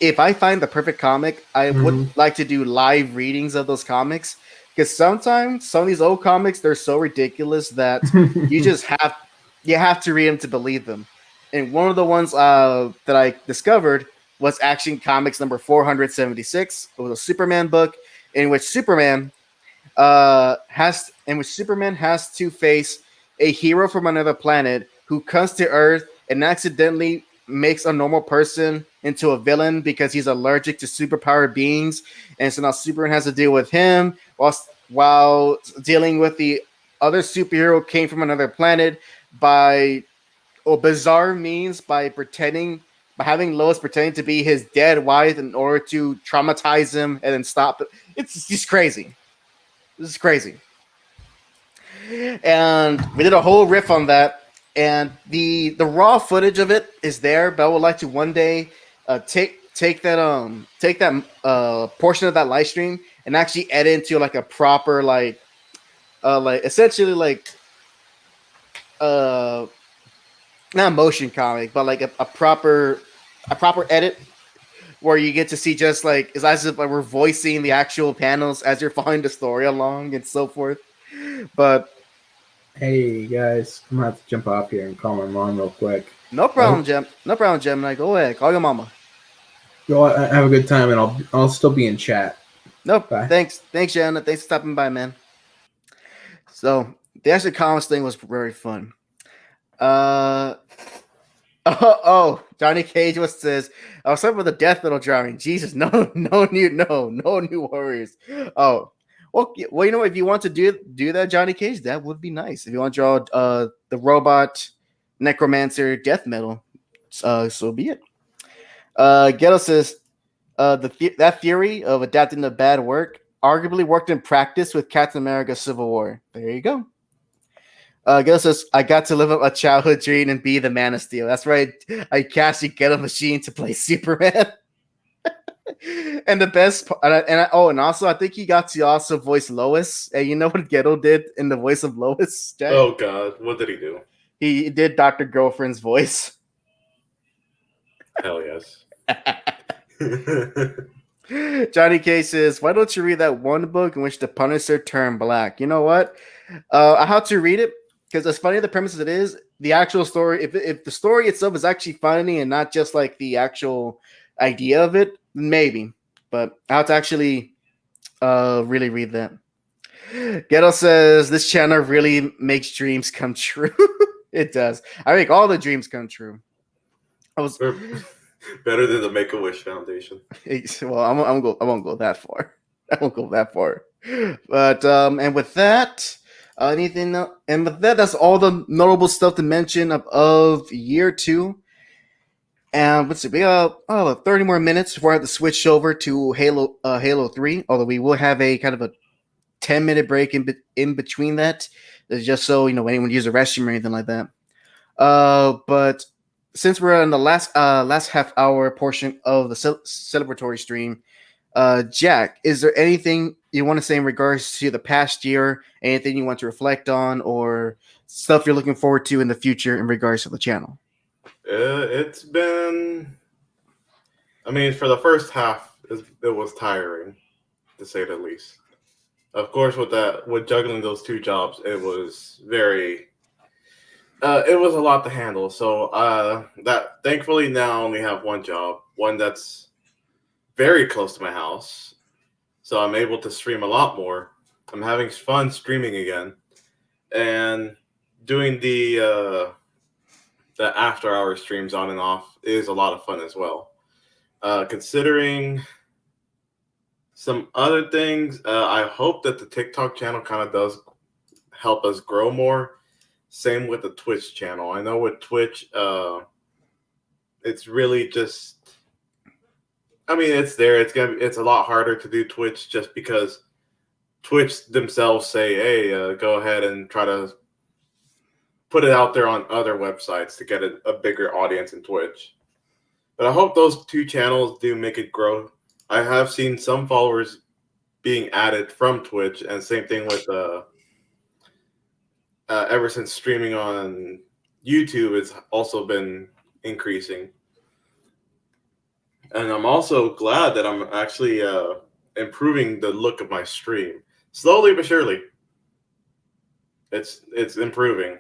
if I find the perfect comic, I would like to do live readings of those comics, because sometimes some of these old comics, they're so ridiculous that you have to read them to believe them. And one of the ones that I discovered was Action Comics number 476. It was a Superman book in which Superman has to face a hero from another planet who comes to Earth and accidentally makes a normal person into a villain because he's allergic to superpowered beings, and so now Superman has to deal with him while dealing with the other superhero who came from another planet by bizarre means by having Lois pretending to be his dead wife in order to traumatize him and then stop it. It's just crazy. This is crazy. And we did a whole riff on that. And the raw footage of it is there, but I would like to one day take that portion of that live stream and actually edit into like a proper essentially not motion comic, but like a proper edit where you get to see just like it's as if we're voicing the actual panels as you're following the story along and so forth. But hey guys, I'm gonna have to jump off here and call my mom real quick. No problem, Gem. No problem, Gemini. Go ahead, call your mama. Go have a good time, and I'll still be in chat. Nope. Bye. Thanks, Jenna. Thanks for stopping by, man. So the actual comments thing was very fun. Johnny Cage says, I was talking about the death metal drawing. Jesus, no new worries. Oh, well, you know, if you want to do that, Johnny Cage, that would be nice. If you want to draw the robot necromancer death metal, so be it. Ghetto says, that theory of adapting to bad work arguably worked in practice with Captain America: Civil War. There you go. Ghetto says, I got to live up a childhood dream and be the Man of Steel. That's right. I cast the Ghetto Machine to play Superman. And the best and also I think he got to also voice Lois. And you know what Ghetto did in the voice of Lois, Jack? Oh God, what did he do? He did Dr. Girlfriend's voice. Hell yes. Johnny K says, why don't you read that one book in which the Punisher turned black? You know what? I have to read it because as funny the premise as it is, the actual story, if the story itself is actually funny and not just like the actual idea of it, maybe. But I have to actually really read that. Ghetto says, this channel really makes dreams come true. It does. I make all the dreams come true. Better than the Make-A-Wish Foundation. Well, I won't go that far. I won't go that far. But and with that, that's all the notable stuff to mention of year 2. And let's see, we have 30 more minutes before I have to switch over to Halo 3. Although we will have a kind of a 10-minute break in between that, just so anyone use a restroom or anything like that. But since we're in the last half hour portion of the celebratory stream, Jack, is there anything you want to say in regards to the past year? Anything you want to reflect on, or stuff you're looking forward to in the future in regards to the channel? It's been, for the first half, it was tiring, to say the least. Of course, with juggling those 2 jobs, it was very. It was a lot to handle. So that thankfully now I only have one job, one that's very close to my house. So I'm able to stream a lot more. I'm having fun streaming again, and doing the after-hour streams on and off is a lot of fun as well. Considering some other things, I hope that the TikTok channel kind of does help us grow more. Same with the Twitch channel. I know with Twitch, it's really just. It's there. It's a lot harder to do Twitch just because Twitch themselves say, "Hey, go ahead and try to put it out there on other websites to get a bigger audience in Twitch." But I hope those 2 channels do make it grow. I have seen some followers being added from Twitch, and same thing with ever since streaming on YouTube, it's also been increasing. And I'm also glad that I'm actually improving the look of my stream. Slowly but surely. It's improving.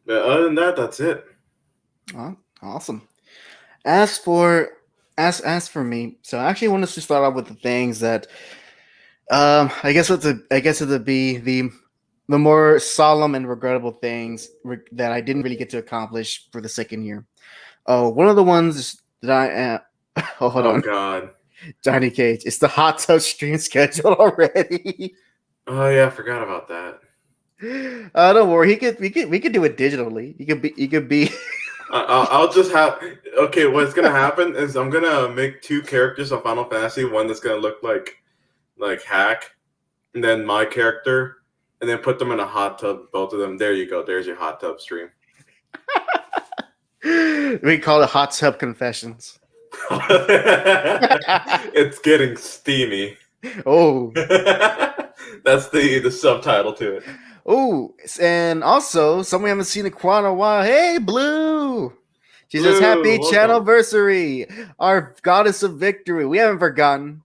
But other than that, that's it. Oh, awesome. As for me, so I actually wanted to start off with the things that I guess it would be the more solemn and regrettable things that I didn't really get to accomplish for the second year. Oh, one of the ones that I am. Oh, hold Oh on, God. Johnny Cage. It's the hot tub stream schedule already. Oh yeah, I forgot about that. Don't worry. We could do it digitally. You could be. I'll just have. Okay, what's gonna happen is I'm gonna make 2 characters of Final Fantasy. One that's gonna look like HAC, and then my character, and then put them in a hot tub. Both of them. There you go. There's your hot tub stream. We call it hot tub confessions. It's getting steamy. Oh. That's the subtitle to it. Oh, and also, someone we haven't seen in quite a while. Hey, Blue! She says, happy welcome. channelversary, our goddess of victory. We haven't forgotten.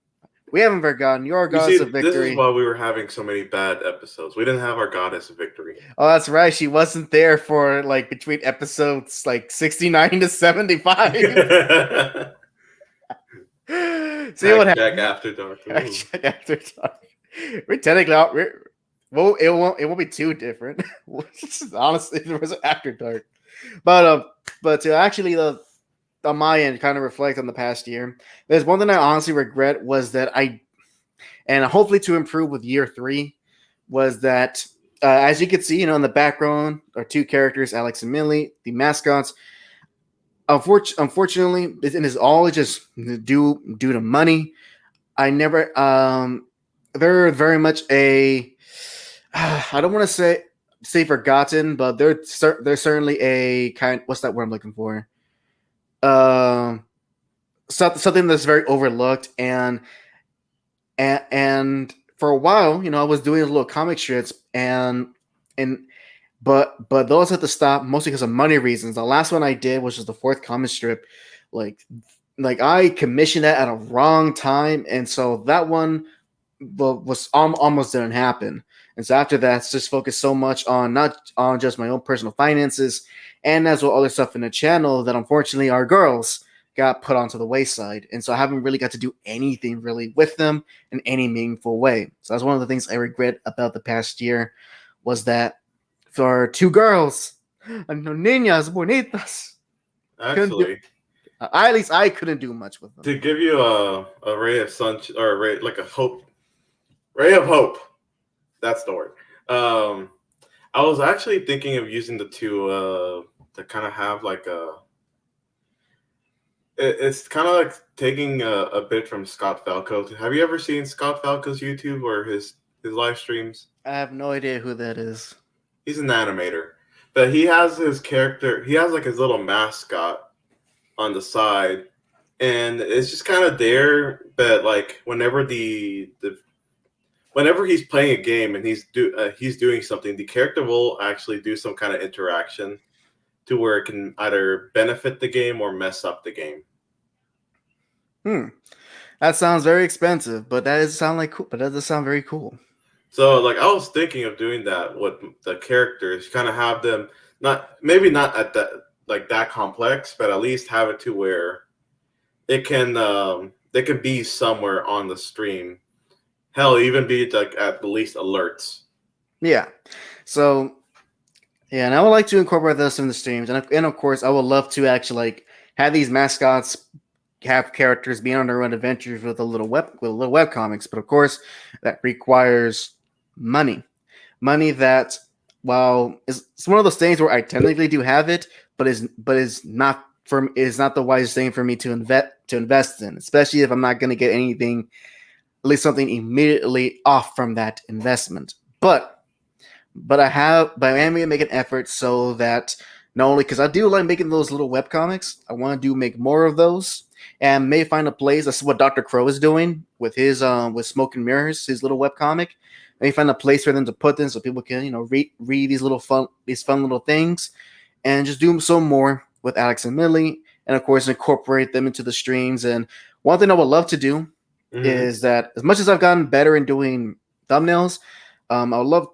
Your goddess of victory. This is why we were having so many bad episodes. We didn't have our goddess of victory. Oh, that's right. She wasn't there for like between episodes like 69 to 75. See what happened? Jack After Dark. Ooh. Jack After Dark. We're technically out. Well, it won't be too different. Honestly, if there was an After Dark, but to actually on my end kind of reflect on the past year, there's one thing I honestly regret was that and hopefully to improve with year 3, was that as you can see, in the background are 2 characters, Alex and Millie, the mascots. Unfortunately, it is all just due to money. I never they're very much I don't want to say forgotten, but they're certainly a kind. What's that word I'm looking for? Something that's very overlooked, and for a while, I was doing little comic strips, but those had to stop mostly because of money reasons. The last one I did was just the 4th comic strip, like I commissioned that at a wrong time, and so that one was almost didn't happen. And so after that, it's just focused so much on not on just my own personal finances and as well other stuff in the channel that unfortunately our girls got put onto the wayside. And so I haven't really got to do anything really with them in any meaningful way. So that's one of the things I regret about the past year, was that for 2 girls, niñas bonitas, Actually, at least I couldn't do much with them. to give you a ray of sun, or a ray, like a hope, ray of hope. That's the word. I was actually thinking of using the 2 to kind of have like it's kind of like taking a bit from Scott Falco. Have you ever seen Scott Falco's YouTube or his live streams? I have no idea who that is. He's an animator, but he has his character. He has like his little mascot on the side, and it's just kind of there. But like whenever whenever he's playing a game and he's doing something, the character will actually do some kind of interaction to where it can either benefit the game or mess up the game. That sounds very expensive, but that does sound like cool. But that does sound very cool. So like I was thinking of doing that with the characters, kind of have them maybe not at that complex, but at least have it to where it can they can be somewhere on the stream. Hell, even be like at least alerts. Yeah. So yeah, and I would like to incorporate this in the streams, and of course, I would love to actually have these mascots have characters be on their own adventures with little web comics. But of course, that requires money. Money that, while it's one of those things where I technically do have it, but is not the wisest thing for me to invest in, especially if I'm not going to get anything, at least something immediately off from that investment. But I am going to make an effort so that not only, because I do like making those little web comics, I want to make more of those, and may find a place. That's what Dr. Crow is doing with his with Smoke and Mirrors, his little web comic. May find a place for them to put them so people can read these fun little things, and just do some more with Alex and Millie, and of course incorporate them into the streams. And one thing I would love to do is that, as much as I've gotten better in doing thumbnails, I would love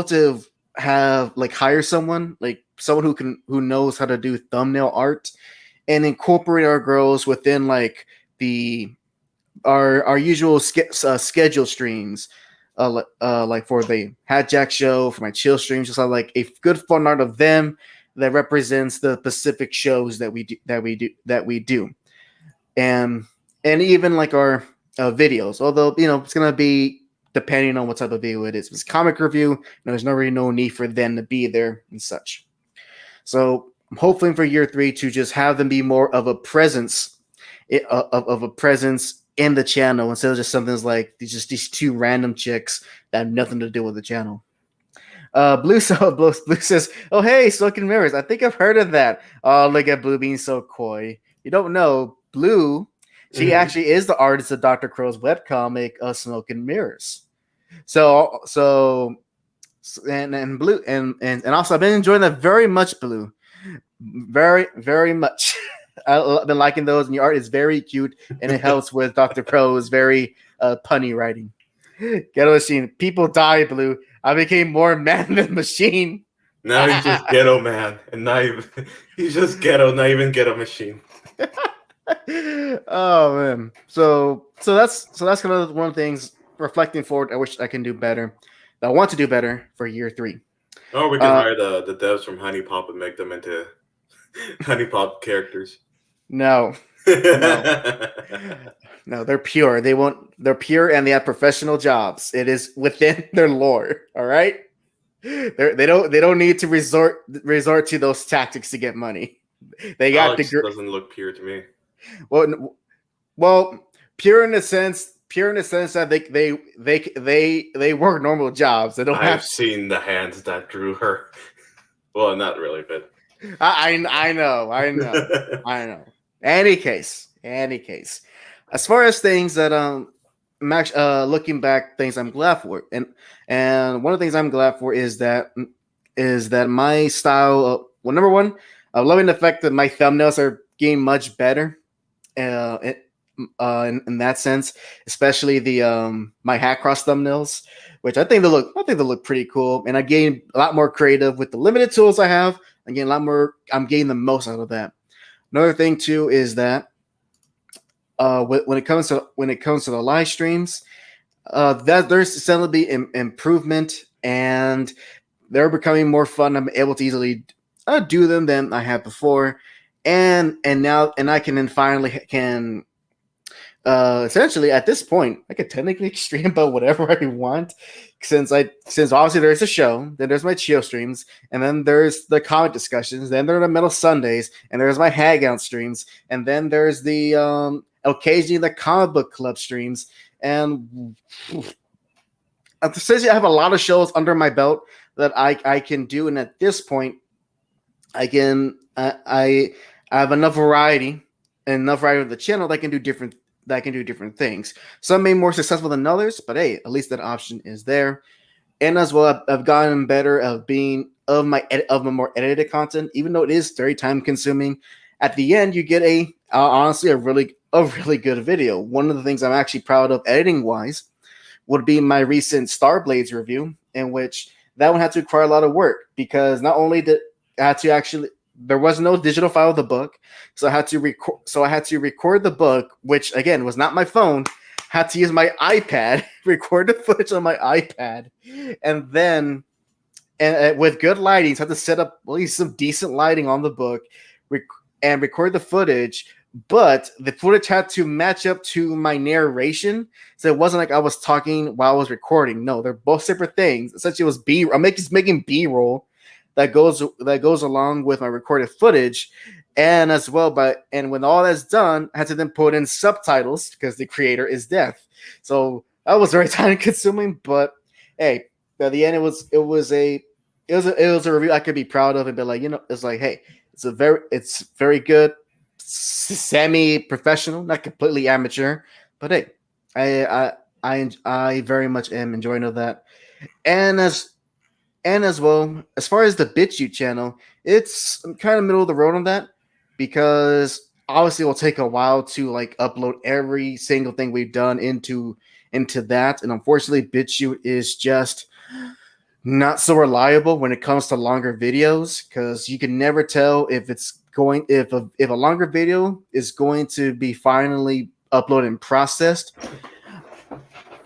to have hire someone who knows how to do thumbnail art, and incorporate our girls within our usual schedule streams. like for the JAC Show, for my chill streams, just have like a good fun art of them that represents the specific shows that we do, and even like our videos. Although it's gonna be depending on what type of video it is. If it's comic review, there's really no need for them to be there and such. So I'm hoping for year 3 to just have them be more of a presence, of a presence in the channel instead of just something like just these 2 random chicks that have nothing to do with the channel. Blue says, "Oh hey, Smoke and Mirrors. I think I've heard of that." Oh, look at Blue being so coy. You don't know Blue. She actually is the artist of Dr. Crow's webcomic, Smoke and Mirrors. So and Blue and also I've been enjoying that very much, Blue. Very, very much. I've been liking those, and your art is very cute, and it helps with Dr. Crow's very punny writing. Ghetto Machine. People die, Blue. I became more man than machine. Now he's just ghetto man, and not even he's just ghetto, not even ghetto machine. Oh man. So that's kind of one of the things reflecting forward. I wish I can do better. I want to do better for year 3. Oh, we can hire the devs from Honey Pop and make them into Honey Pop characters. No, they're pure. They're pure, and they have professional jobs. It is within their lore. All right, they don't need to resort to those tactics to get money. They got Alex doesn't look pure to me. Well, pure in the sense that they work normal jobs. They don't have. I've seen the hands that drew her. Well, not really, but I know. Any case. As far as things that I'm actually, looking back, things I'm glad for, and one of the things I'm glad for is that my style. Well, number one, I'm loving the fact that my thumbnails are getting much better. In that sense, especially the my hack cross thumbnails, which I think they look pretty cool, and I gain a lot more creative with the limited tools I have. I'm getting the most out of that. Another thing too is that when it comes to the live streams, that there's suddenly improvement, and they're becoming more fun. I'm able to easily do them than I had before, and I can finally essentially at this point I could technically stream about whatever I want, since obviously there's a show, then there's my chill streams, and then there's the comic discussions, then there are the Metal Sundays, and there's my hangout streams, and then there's the occasionally the comic book club streams, and essentially I have a lot of shows under my belt that I can do, and at this point I have enough variety of the channel that I can do different things. Some may be more successful than others, but hey, at least that option is there. And as well, I've gotten better of my more edited content, even though it is very time consuming. At the end, you get honestly a really good video. One of the things I'm actually proud of editing wise would be my recent Starblades review, in which that one had to require a lot of work, because not only did I had to actually, there was no digital file of the book, so I had to record the book, which again was not my phone. Had to use my iPad, record the footage on my iPad, and then with good lighting, so I had to set up at least some decent lighting on the book, and record the footage. But the footage had to match up to my narration, so it wasn't like I was talking while I was recording. No, they're both separate things. Essentially, it was I'm making B-roll that goes along with my recorded footage, and as well. And when all that's done, I had to then put in subtitles because the creator is deaf. So that was very time consuming. But hey, at the end, it was a review I could be proud of and be like, it's like, hey, it's very good, semi-professional, not completely amateur, but hey, I very much am enjoying of that. And as well, as far as the BitChute channel, it's kind of middle of the road on that, because obviously it will take a while to upload every single thing we've done into that, and unfortunately BitChute is just not so reliable when it comes to longer videos, because you can never tell if a longer video is going to be finally uploaded and processed.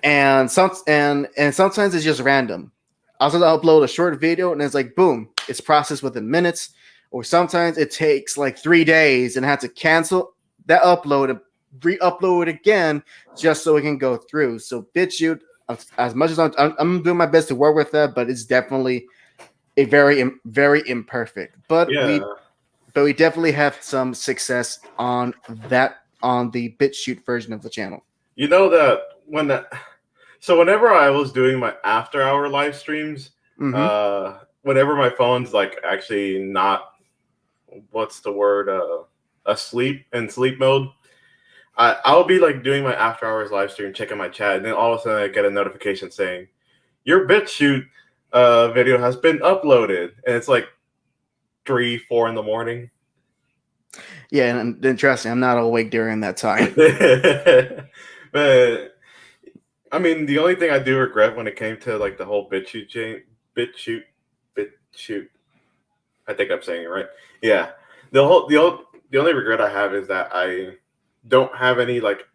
and sometimes it's just random. I'll just upload a short video and it's like boom, it's processed within minutes. Or sometimes it takes like 3 days and I have to cancel that upload and re-upload it again just so it can go through. So BitChute, as much as I'm doing my best to work with that, but it's definitely a very imperfect. But we definitely have some success on the BitChute version of the channel. You know that whenever I was doing my after hour live streams, whenever my phone's like actually not, what's the word, asleep in sleep mode, I'll be like doing my after hours live stream, checking my chat, and then all of a sudden I get a notification saying your BitChute video has been uploaded, and it's like 3-4 in the morning. Yeah, and interesting. I'm not awake during that time. But I mean, the only thing I do regret when it came to like the whole BitChute. I think I'm saying it right. Yeah, the only regret I have is that I don't have any like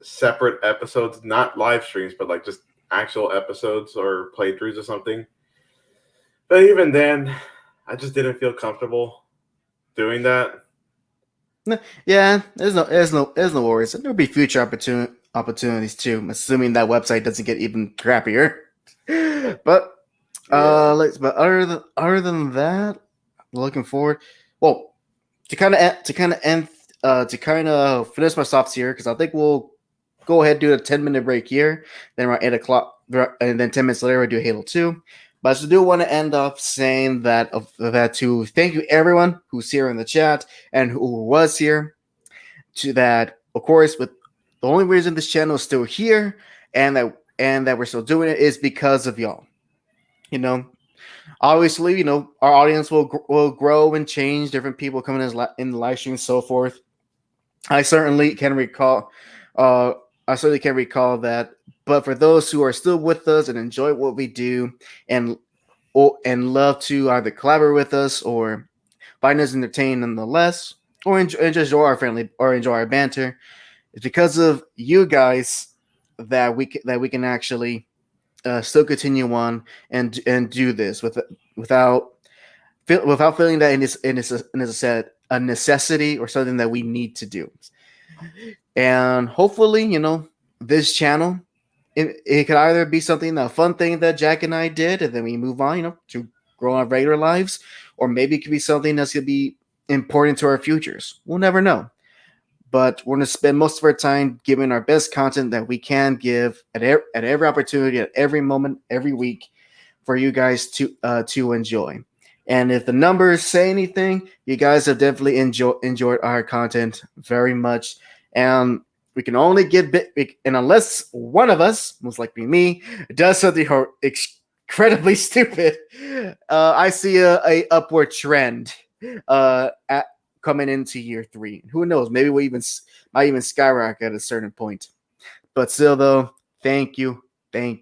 separate episodes, not live streams, but like just actual episodes or playthroughs or something. But even then, I just didn't feel comfortable doing that. Yeah, there's no worries. There'll be future opportunities too, assuming that website doesn't get even crappier. But other than that, looking forward. Well, to kind of finish my softs here, because I think we'll go ahead and do a 10-minute break here. Then around 8 o'clock, and then 10 minutes later, we'll do Halo 2. But I just do want to end off saying that to thank you everyone who's here in the chat and who was here. To that, of course, with the only reason this channel is still here and that we're still doing it is because of y'all. You know, obviously, you know, our audience will grow and change. Different people coming in the live stream and so forth. I certainly can recall that. But for those who are still with us and enjoy what we do and love to either collaborate with us or find us entertaining nonetheless, or enjoy our friendly or enjoy our banter, it's because of you guys that we can actually still continue on and do this without feeling that it is a necessity or something that we need to do. And hopefully, you know, this channel, it could either be something, a fun thing that Jack and I did, and then we move on, you know, to grow our regular lives, or maybe it could be something that's going to be important to our futures. We'll never know. But we're going to spend most of our time giving our best content that we can give at every opportunity, at every moment, every week, for you guys to enjoy. And if the numbers say anything, you guys have definitely enjoyed our content very much. And we can only get and unless one of us, most likely me, does something incredibly stupid, I see a upward trend coming into year 3. Who knows? Maybe we might even skyrocket at a certain point. But still, though, thank you. We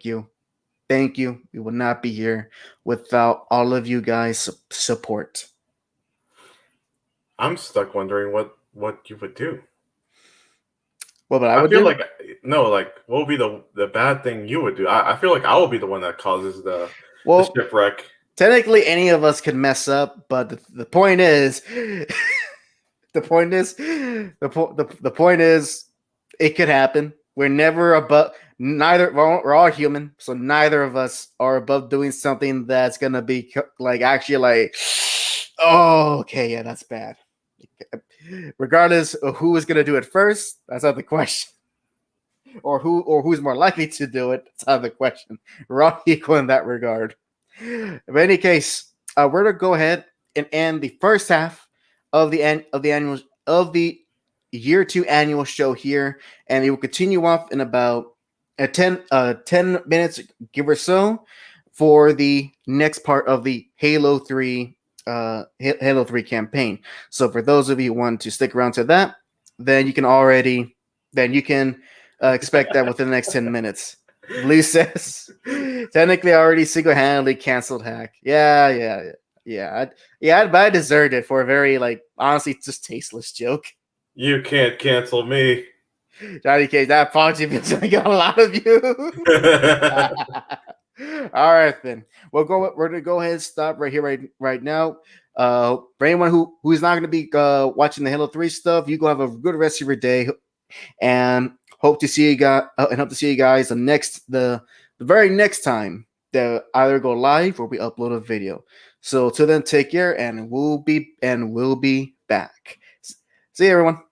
will not be here without all of you guys' support. I'm stuck wondering what you would do. Well, but I feel like what would be the bad thing you would do? I feel like I will be the one that causes the shipwreck. Technically, any of us can mess up, but the point is, the point is, it could happen. We're never above. We're all human, so neither of us are above doing something that's gonna be like actually like, oh, okay, yeah, that's bad. Regardless of who is gonna do it first, that's not the question. Or who's more likely to do it, that's not the question. We're all equal in that regard. In any case, we're gonna go ahead and end the first half of the year 2 annual show here, and it will continue off in about 10 minutes, give or so, for the next part of the Halo 3 campaign. So for those of you who want to stick around to that, then you can expect that within the next 10 minutes. Blue says, technically, I already single-handedly canceled HAC. Yeah. But I deserved it for a very, like, honestly, just tasteless joke. You can't cancel me. Johnny Cage, that apology feels like a lot of you. All right, then. We're gonna go ahead and stop right here, right now. For anyone who's not gonna be watching the Halo 3 stuff, you go have a good rest of your day, and hope to see you guys. The very next time that either go live or we upload a video. So till then, take care, and we'll be back. See you, everyone.